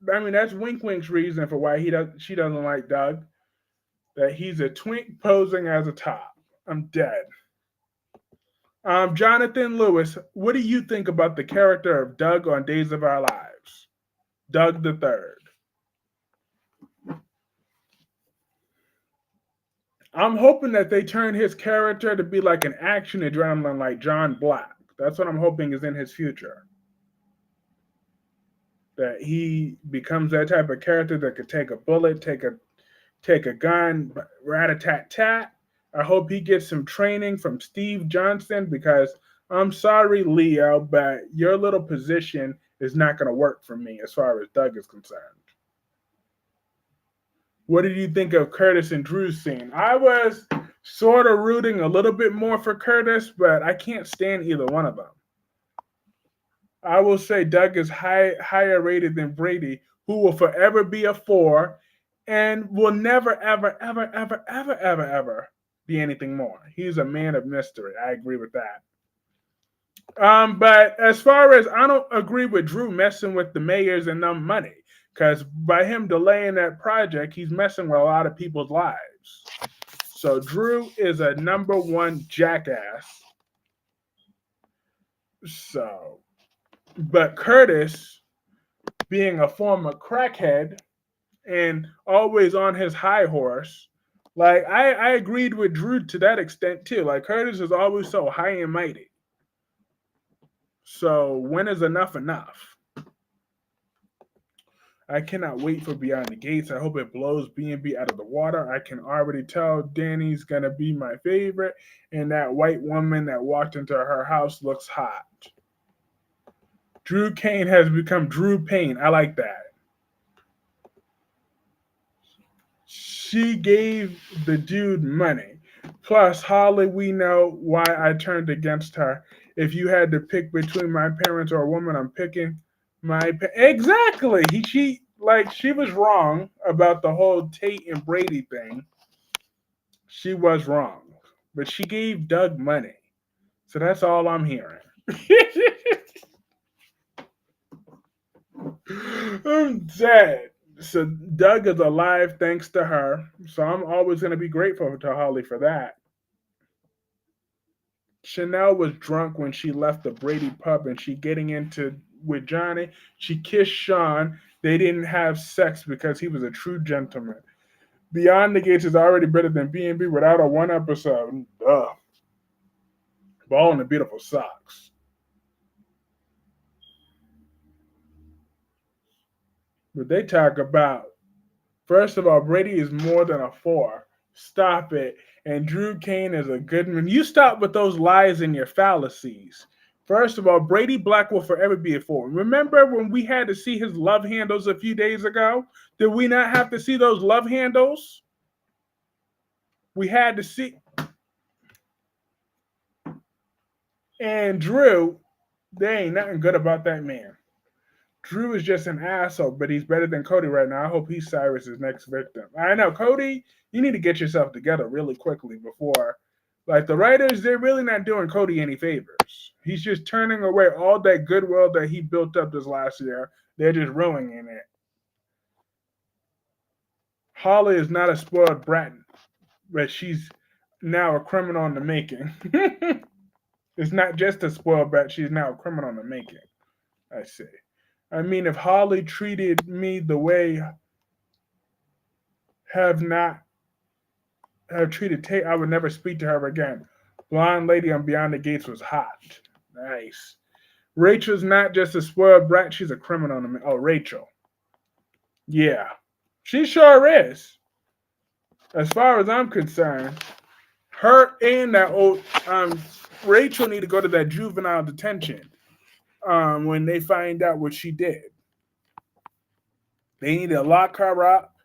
that's Wink Wink's reason for why she doesn't like Doug. That he's a twink posing as a top. I'm dead. Jonathan Lewis, what do you think about the character of Doug on Days of Our Lives? Doug the Third. I'm hoping that they turn his character to be like an action adrenaline like John Black. That's what I'm hoping is in his future. That he becomes that type of character that could take a bullet, take a gun, rat a tat tat. I hope he gets some training from Steve Johnson because I'm sorry, Leo, but your little position is not going to work for me as far as Doug is concerned. What did you think of Curtis and Drew's scene? I was sort of rooting a little bit more for Curtis, but I can't stand either one of them. I will say Doug is higher rated than Brady, who will forever be a 4 and will never, ever, ever, ever, ever, ever, ever be anything more. He's a man of mystery. I agree with that. But as far as I don't agree with Drew messing with the mayors and them money, because by him delaying that project, he's messing with a lot of people's lives. So Drew is a number one jackass. So, but Curtis, being a former crackhead and always on his high horse, like I agreed with Drew to that extent too. Like Curtis is always so high and mighty. So when is enough enough? I cannot wait for Beyond the Gates. I hope it blows B&B out of the water. I can already tell Danny's going to be my favorite. And that white woman that walked into her house looks hot. Drew Kane has become Drew Payne. I like that. She gave the dude money. Plus, Holly, we know why I turned against her. If you had to pick between my parents or a woman, I'm picking exactly. She was wrong about the whole Tate and Brady thing. She was wrong, but she gave Doug money, so that's all I'm hearing. I'm dead. So Doug is alive thanks to her. So I'm always going to be grateful to Holly for that. Chanel was drunk when she left the Brady pub and she getting into with Johnny. She kissed Sean. They didn't have sex because he was a true gentleman. Beyond the Gates is already better than B&B without a one episode. Ugh. Ball in the beautiful socks. But they talk about, first of all, Brady is more than a four. Stop it. And Drew Kane is a good man. You stop with those lies and your fallacies. First of all, Brady Black will forever be a four. Remember when we had to see his love handles a few days ago? Did we not have to see those love handles? We had to see. And Drew, there ain't nothing good about that man. Drew is just an asshole, but he's better than Cody right now. I hope he's Cyrus's next victim. I know, Cody, you need to get yourself together really quickly before. Like, the writers, they're really not doing Cody any favors. He's just turning away all that goodwill that he built up this last year. They're just ruining it. Holly is not a spoiled brat, but she's now a criminal in the making. It's not just a spoiled brat, she's now a criminal in the making, I say. I mean, if Holly treated me the way have not have treated Tate, I would never speak to her again. Blonde lady on Beyond the Gates was hot. Nice. Rachel's not just a spoiled brat, she's a criminal. Oh, Rachel. Yeah. She sure is. As far as I'm concerned, her and that old Rachel need to go to that juvenile detention when they find out what she did. They need to lock her up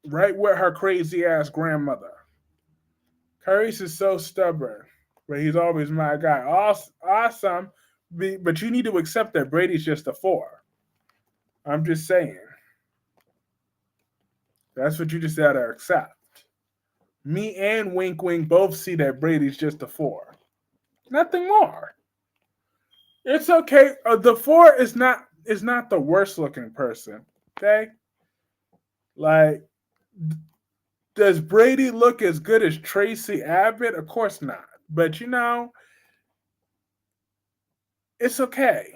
right with her crazy ass grandmother. Carice is so stubborn, but he's always my guy. Awesome, but you need to accept that Brady's just a four. I'm just saying. That's what you just gotta accept. Me and Wink Wink both see that Brady's just a four. Nothing more. It's okay. The four is not the worst looking person. Okay, like, does Brady look as good as Tracy Abbott? Of course not. But it's okay.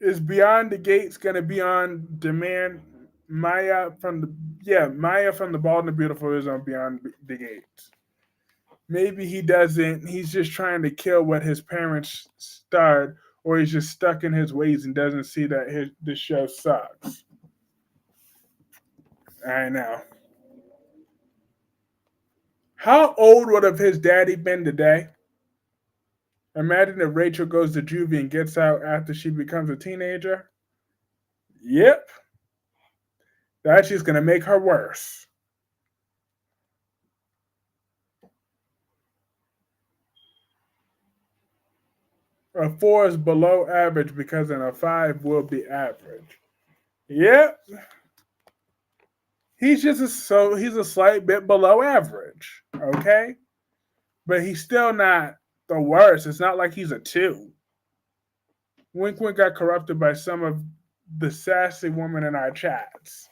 Is Beyond the Gates gonna be on demand? Maya from the Bald and the Beautiful is on Beyond the Gates. Maybe he doesn't. He's just trying to kill what his parents started, or he's just stuck in his ways and doesn't see that the show sucks. I know. How old would have his daddy been today? Imagine if Rachel goes to juvie and gets out after she becomes a teenager. Yep, that's just gonna make her worse. A four is below average because a five will be average. Yep, he's a slight bit below average. Okay, but he's still not the worst. It's not like he's a two. Wink Wink got corrupted by some of the sassy women in our chats.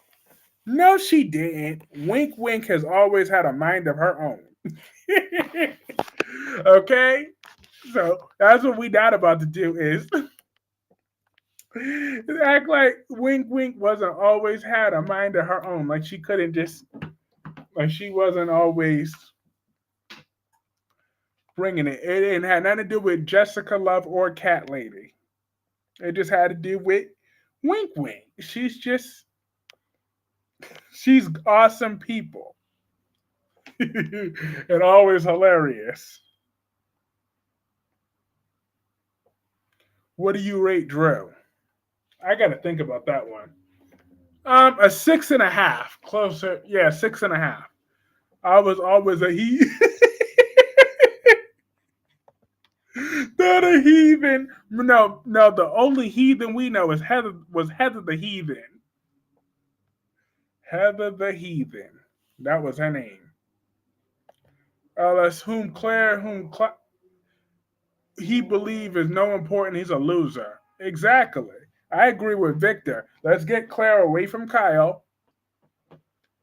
No, she didn't. Wink Wink has always had a mind of her own. Okay? So that's what we not about to do is act like Wink Wink wasn't always had a mind of her own. Like she couldn't just, like she wasn't always bringing it. It didn't have nothing to do with Jessica Love or Cat Lady. It just had to do with Wink Wink. She's awesome people. And, always hilarious. What do you rate Drew? I got to think about that one. A 6.5. Closer. Yeah, 6.5. I was always a he. Not a heathen. No, no. The only heathen we know is Heather. Was Heather the heathen? Heather the heathen. That was her name. That's whom Claire, he believe is no important. He's a loser. Exactly. I agree with Victor. Let's get Claire away from Kyle.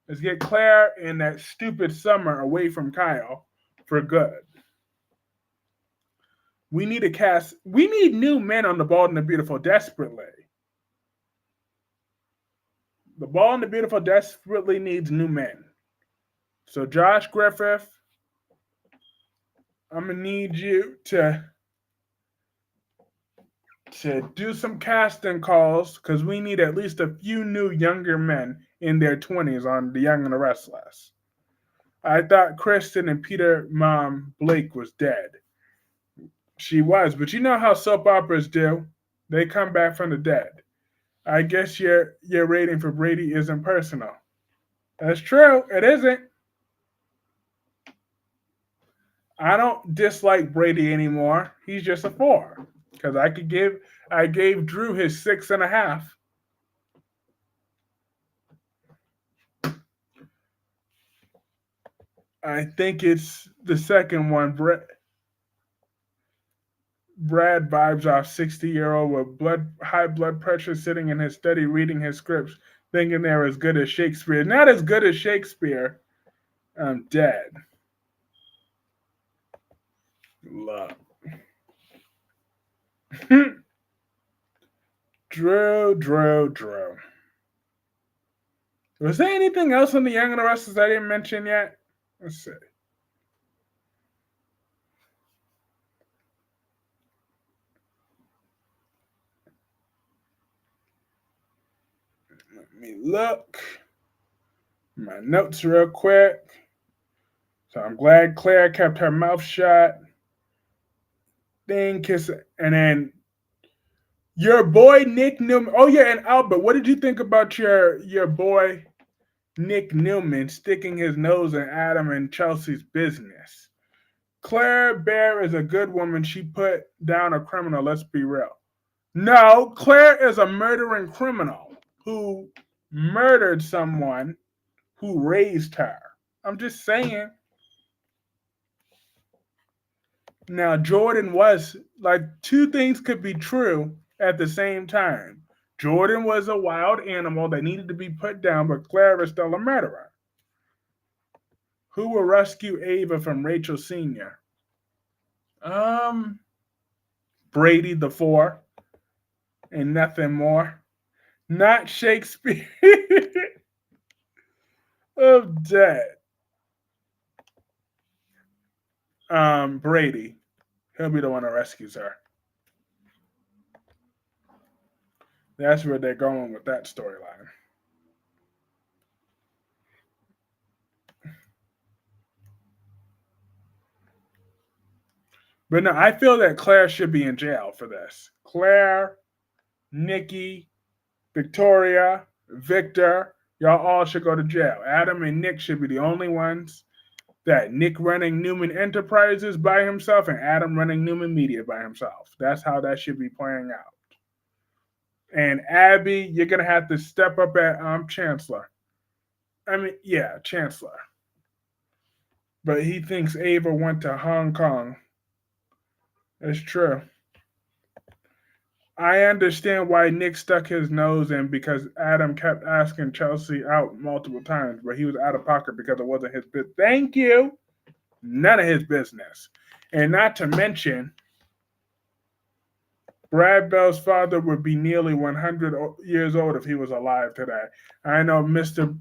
Let's get Claire and that stupid Summer away from Kyle for good. We need a cast. We need new men on the Bald and the Beautiful desperately. The Bald and the Beautiful desperately needs new men. So Josh Griffith, I'm gonna need you to do some casting calls because we need at least a few new younger men in their 20s on The Young and the Restless. I thought Kristen and Peter mom Blake was dead. She was, but you know how soap operas do. They come back from the dead. I guess your rating for Brady isn't personal. That's true. It isn't. I don't dislike Brady anymore. He's just a 4. Because I gave Drew his 6.5. I think it's the second one. Brad vibes off 60-year-old with high blood pressure sitting in his study reading his scripts, thinking they're as good as Shakespeare. Not as good as Shakespeare. I'm dead. Love. Drew. Was there anything else on The Young and the Restless I didn't mention yet? Let's see. Let me look. My notes real quick. So I'm glad Claire kept her mouth shut. Then kiss it. And then your boy Nick Newman. Oh yeah, and Albert, what did you think about your boy Nick Newman sticking his nose in Adam and Chelsea's business? Claire Bear is a good woman. She put down a criminal, let's be real. No, Claire is a murdering criminal who murdered someone who raised her. I'm just saying. Now, Jordan was like two things could be true at the same time. Jordan was a wild animal that needed to be put down, but Claire is still a murderer. Who will rescue Ava from Rachel Sr.? Brady the 4 and nothing more. Not Shakespeare. I'm dead. Brady. He'll be the one that rescues her. That's where they're going with that storyline. But no, I feel that Claire should be in jail for this. Claire, Nikki, Victoria, Victor, y'all all should go to jail. Adam and Nick should be the only ones. That Nick running Newman Enterprises by himself and Adam running Newman Media by himself. That's how that should be playing out. And Abby, you're gonna have to step up at Chancellor. Chancellor. But he thinks Ava went to Hong Kong. It's true. I understand why Nick stuck his nose in because Adam kept asking Chelsea out multiple times, but he was out of pocket because it wasn't his business. Thank you. None of his business. And not to mention, Brad Bell's father would be nearly 100 years old if he was alive today. I know Mr.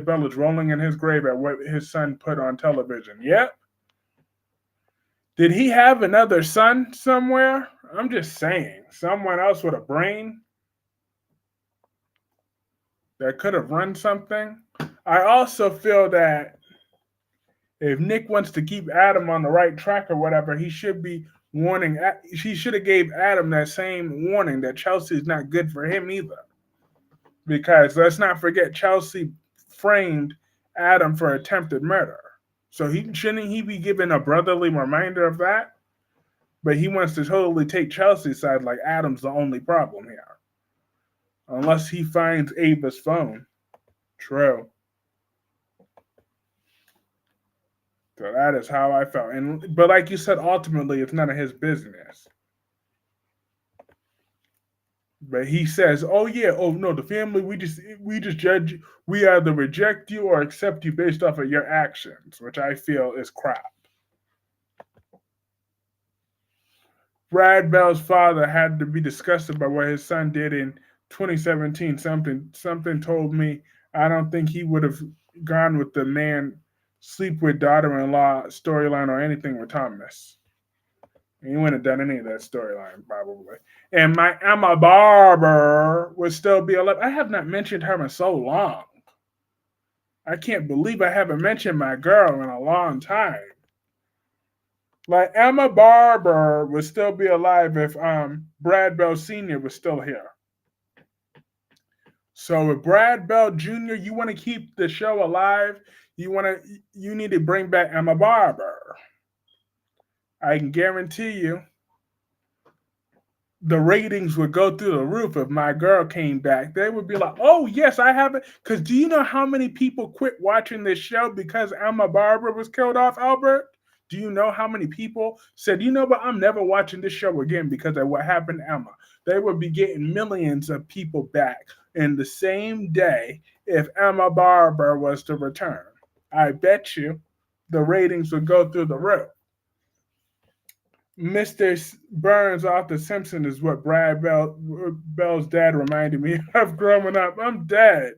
Bell is rolling in his grave at what his son put on television. Yep. Did he have another son somewhere? I'm just saying. Someone else with a brain that could have run something. I also feel that if Nick wants to keep Adam on the right track or whatever, he should be warning. She should have gave Adam that same warning that Chelsea's not good for him either. Because let's not forget, Chelsea framed Adam for attempted murder. So he shouldn't he be given a brotherly reminder of that? But he wants to totally take Chelsea's side like Adam's the only problem here. Unless he finds Ava's phone. True. So that is how I felt. But like you said, ultimately it's none of his business. But he says, "Oh yeah, oh no, the family we just judge you. We either reject you or accept you based off of your actions," which I feel is crap. Brad Bell's father had to be disgusted by what his son did in 2017. Something told me I don't think he would have gone with the man sleep with daughter-in-law storyline or anything with Thomas. He wouldn't have done any of that storyline probably. And my Emma Barber would still be alive. I have not mentioned her in so long. I can't believe I haven't mentioned my girl in a long time. Like Emma Barber would still be alive if Brad Bell Sr. was still here. So with Brad Bell Jr., you want to keep the show alive, you need to bring back Emma Barber. I can guarantee you the ratings would go through the roof if my girl came back. They would be like, "Oh yes, I have it." Because do you know how many people quit watching this show because Emma Barber was killed off, Albert? Do you know how many people said, "You know what? I'm never watching this show again because of what happened to Emma." They would be getting millions of people back in the same day if Emma Barber was to return. I bet you the ratings would go through the roof. Mr. Burns off The Simpsons is what Bell's dad reminded me of growing up. I'm dead.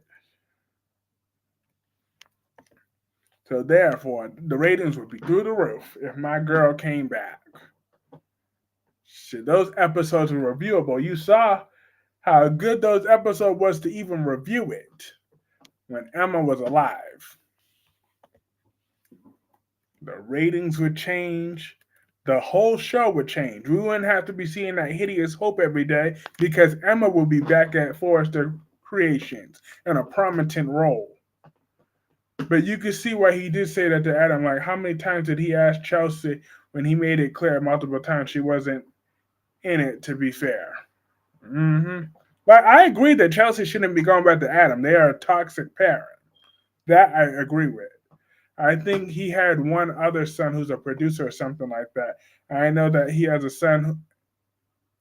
So therefore, the ratings would be through the roof if my girl came back. Shit, those episodes were reviewable. You saw how good those episodes was to even review it when Emma was alive. The ratings would change. The whole show would change. We wouldn't have to be seeing that hideous Hope every day because Emma will be back at Forrester Creations in a prominent role. But you can see why he did say that to Adam. Like, how many times did he ask Chelsea when he made it clear multiple times she wasn't in it, to be fair? Mm-hmm. But I agree that Chelsea shouldn't be going back to Adam. They are a toxic parent. That I agree with. I think he had one other son who's a producer or something like that. I know that he has a son.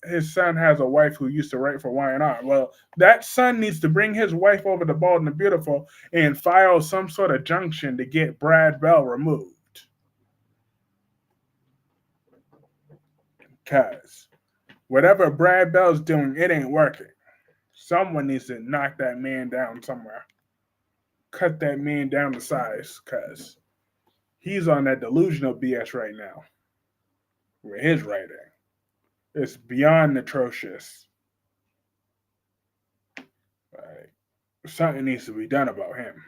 His son has a wife who used to write for Y&R. Well, that son needs to bring his wife over to Bald and Beautiful and file some sort of junction to get Brad Bell removed. Because whatever Brad Bell's doing, it ain't working. Someone needs to knock that man down somewhere. Cut that man down to size, because he's on that delusional BS right now with his writing. It's beyond atrocious. Like, something needs to be done about him.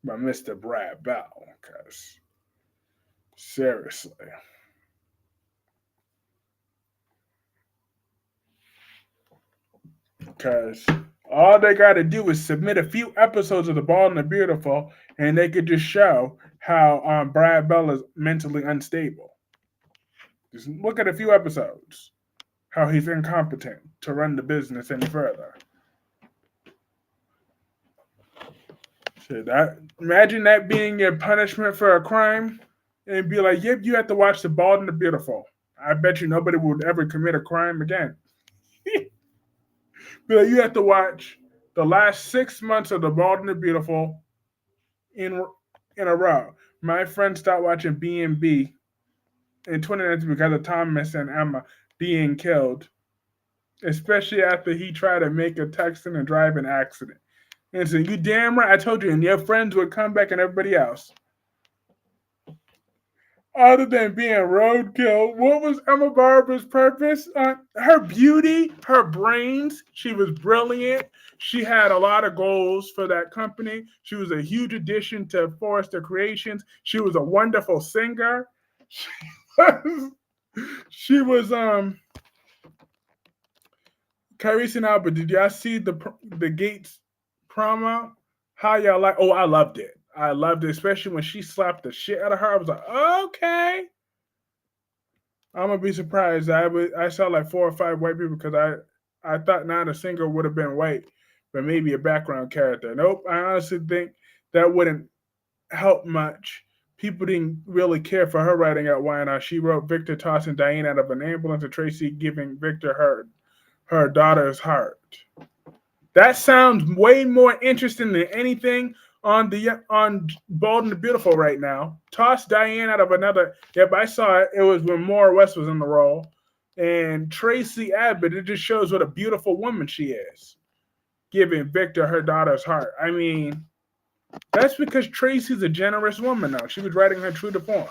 By Mr. Brad Bell, because seriously. Because all they got to do is submit a few episodes of The Bald and the Beautiful, and they could just show how Brad Bell is mentally unstable. Just look at a few episodes, how he's incompetent to run the business any further. Shit, imagine that being your punishment for a crime, and be like, "Yep, you have to watch The Bald and the Beautiful." I bet you nobody would ever commit a crime again. Be like, you have to watch the last 6 months of The Bald and the Beautiful in in a row. My friend stopped watching B&B in 2019 because of Thomas and Emma being killed, especially after he tried to make a texting and driving accident. And so, you damn right, I told you, and your friends would come back and everybody else. Other than being roadkill, what was Emma Barber's purpose? Her beauty, her brains. She was brilliant. She had a lot of goals for that company. She was a huge addition to Forrester Creations. She was a wonderful singer. She was She was Carissa and Albert. Did y'all see the Gates promo? How y'all like? Oh, I loved it. I loved it, especially when she slapped the shit out of her. I was like, okay. I'm gonna be surprised. I saw like 4 or 5 white people because I thought not a single would have been white, but maybe a background character. Nope. I honestly think that wouldn't help much. People didn't really care for her writing out why not. She wrote Victor tossing Diane out of an ambulance and Tracy giving Victor her daughter's heart. That sounds way more interesting than anything on Bold and the Beautiful right now. Toss Diane out of another. Yep, I saw it. It was when Maura West was in the role, and Tracy Abbott. It just shows what a beautiful woman she is, giving Victor her daughter's heart. I mean, that's because Tracy's a generous woman now. She was writing her true to form,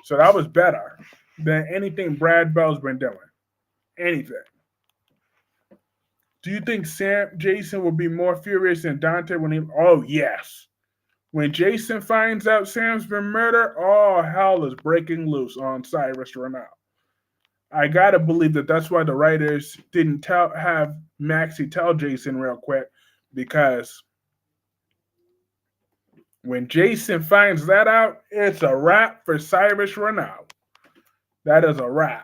so that was better than anything Brad Bell's been doing. Anything. Do you think Jason will be more furious than Dante when he? Oh yes. When Jason finds out Sam's been murdered, all hell is breaking loose on Cyrus Renal. I gotta believe that that's why the writers didn't have Maxie tell Jason real quick, because when Jason finds that out, it's a wrap for Cyrus Renal. That is a wrap.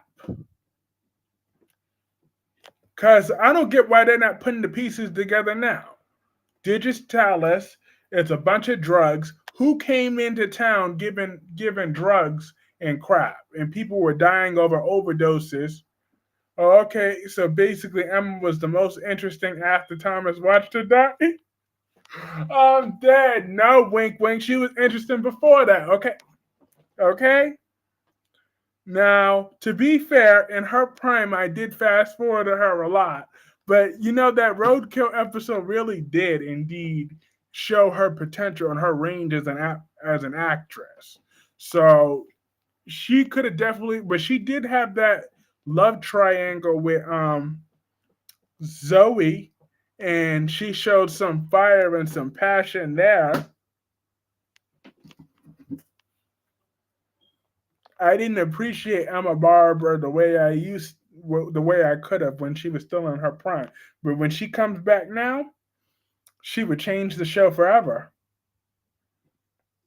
Cause I don't get why they're not putting the pieces together now. Digitalis, it's a bunch of drugs. Who came into town giving drugs and crap, and people were dying over overdoses. Oh, okay, so basically Emma was the most interesting after Thomas watched her die. I'm dead. No, wink, wink. She was interesting before that. Okay, okay. Now, to be fair, in her prime, I did fast forward to her a lot. But you know, that Roadkill episode really did indeed show her potential and her range as an actress. So she could have definitely, but she did have that love triangle with Zoe, and she showed some fire and some passion there. I didn't appreciate Emma Barber the way I could have when she was still in her prime. But when she comes back now, she would change the show forever.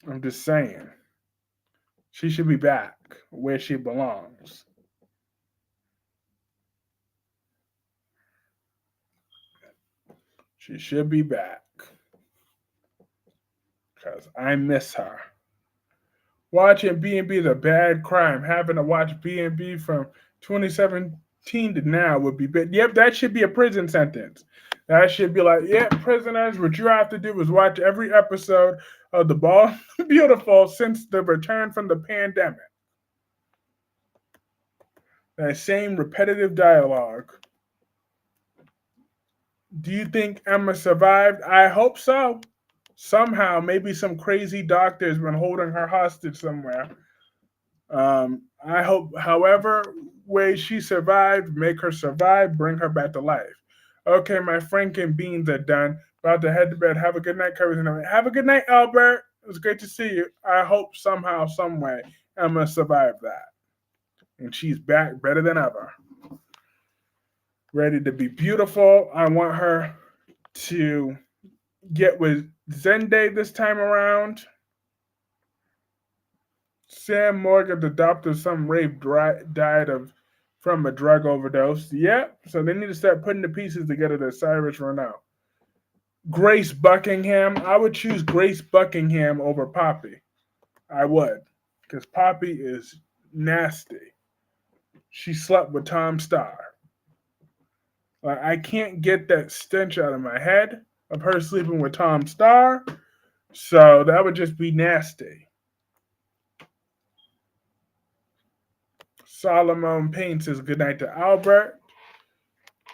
I'm just saying. She should be back where she belongs. She should be back because I miss her. Watching B&B is a bad crime. Having to watch B&B from 2017 to now would be bad. Yep, that should be a prison sentence. That should be like, yeah, prisoners, what you have to do is watch every episode of The Ball Beautiful since the return from the pandemic. That same repetitive dialogue. Do you think Emma survived? I hope so. Somehow, maybe some crazy doctor has been holding her hostage somewhere. I hope, however way she survived, make her survive, bring her back to life. Okay, my Franken beans are done. About to head to bed. Have a good night, Curry. Have a good night, Albert. It was great to see you. I hope somehow, some way, Emma survived that. And she's back better than ever. Ready to be beautiful. I want her to get with Zende this time around. Sam Morgan, the doctor, some rape died of from a drug overdose. Yep. So they need to start putting the pieces together to Cyrus Renal. Grace Buckingham. I would choose Grace Buckingham over Poppy. I would. Because Poppy is nasty. She slept with Tom Starr. Like, I can't get that stench out of my head of her sleeping with Tom Starr. So that would just be nasty. Solomon Payne says goodnight to Albert.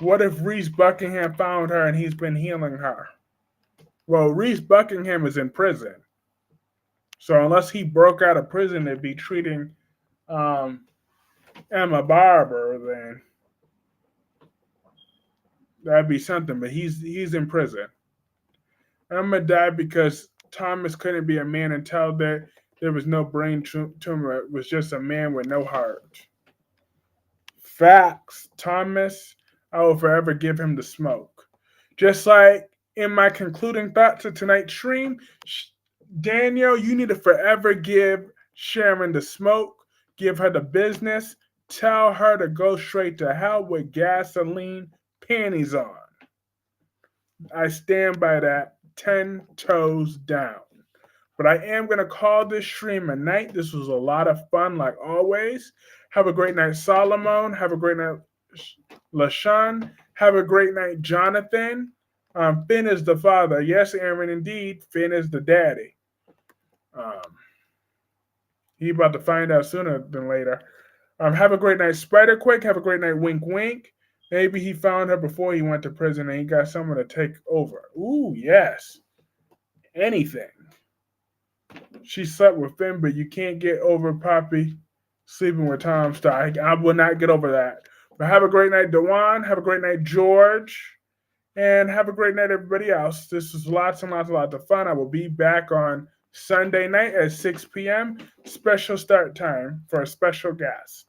What if Reese Buckingham found her and he's been healing her? Well, Reese Buckingham is in prison. So unless he broke out of prison to be treating Emma Barber, then that'd be something. But he's in prison. Emma died because Thomas couldn't be a man and tell that there was no brain tumor. It was just a man with no heart. Facts, Thomas. I will forever give him the smoke. Just like in my concluding thoughts of tonight's stream, Daniel, you need to forever give Sharon the smoke, give her the business, tell her to go straight to hell with gasoline panties on. I stand by that 10 toes down. But I am going to call this stream a night. This was a lot of fun, like always. Have a great night, Solomon. Have a great night, LaShawn. Have a great night, Jonathan. Finn is the father. Yes, Aaron, indeed. Finn is the daddy. He about to find out sooner than later. Have a great night, Spider Quick. Have a great night, Wink Wink. Maybe he found her before he went to prison and he got someone to take over. Ooh, yes. Anything. She slept with Finn, but you can't get over Poppy sleeping with Tom Star. I will not get over that. But have a great night, Dewan. Have a great night, George. And have a great night, everybody else. This was lots and lots of fun. I will be back on Sunday night at 6 p.m. Special start time for a special guest.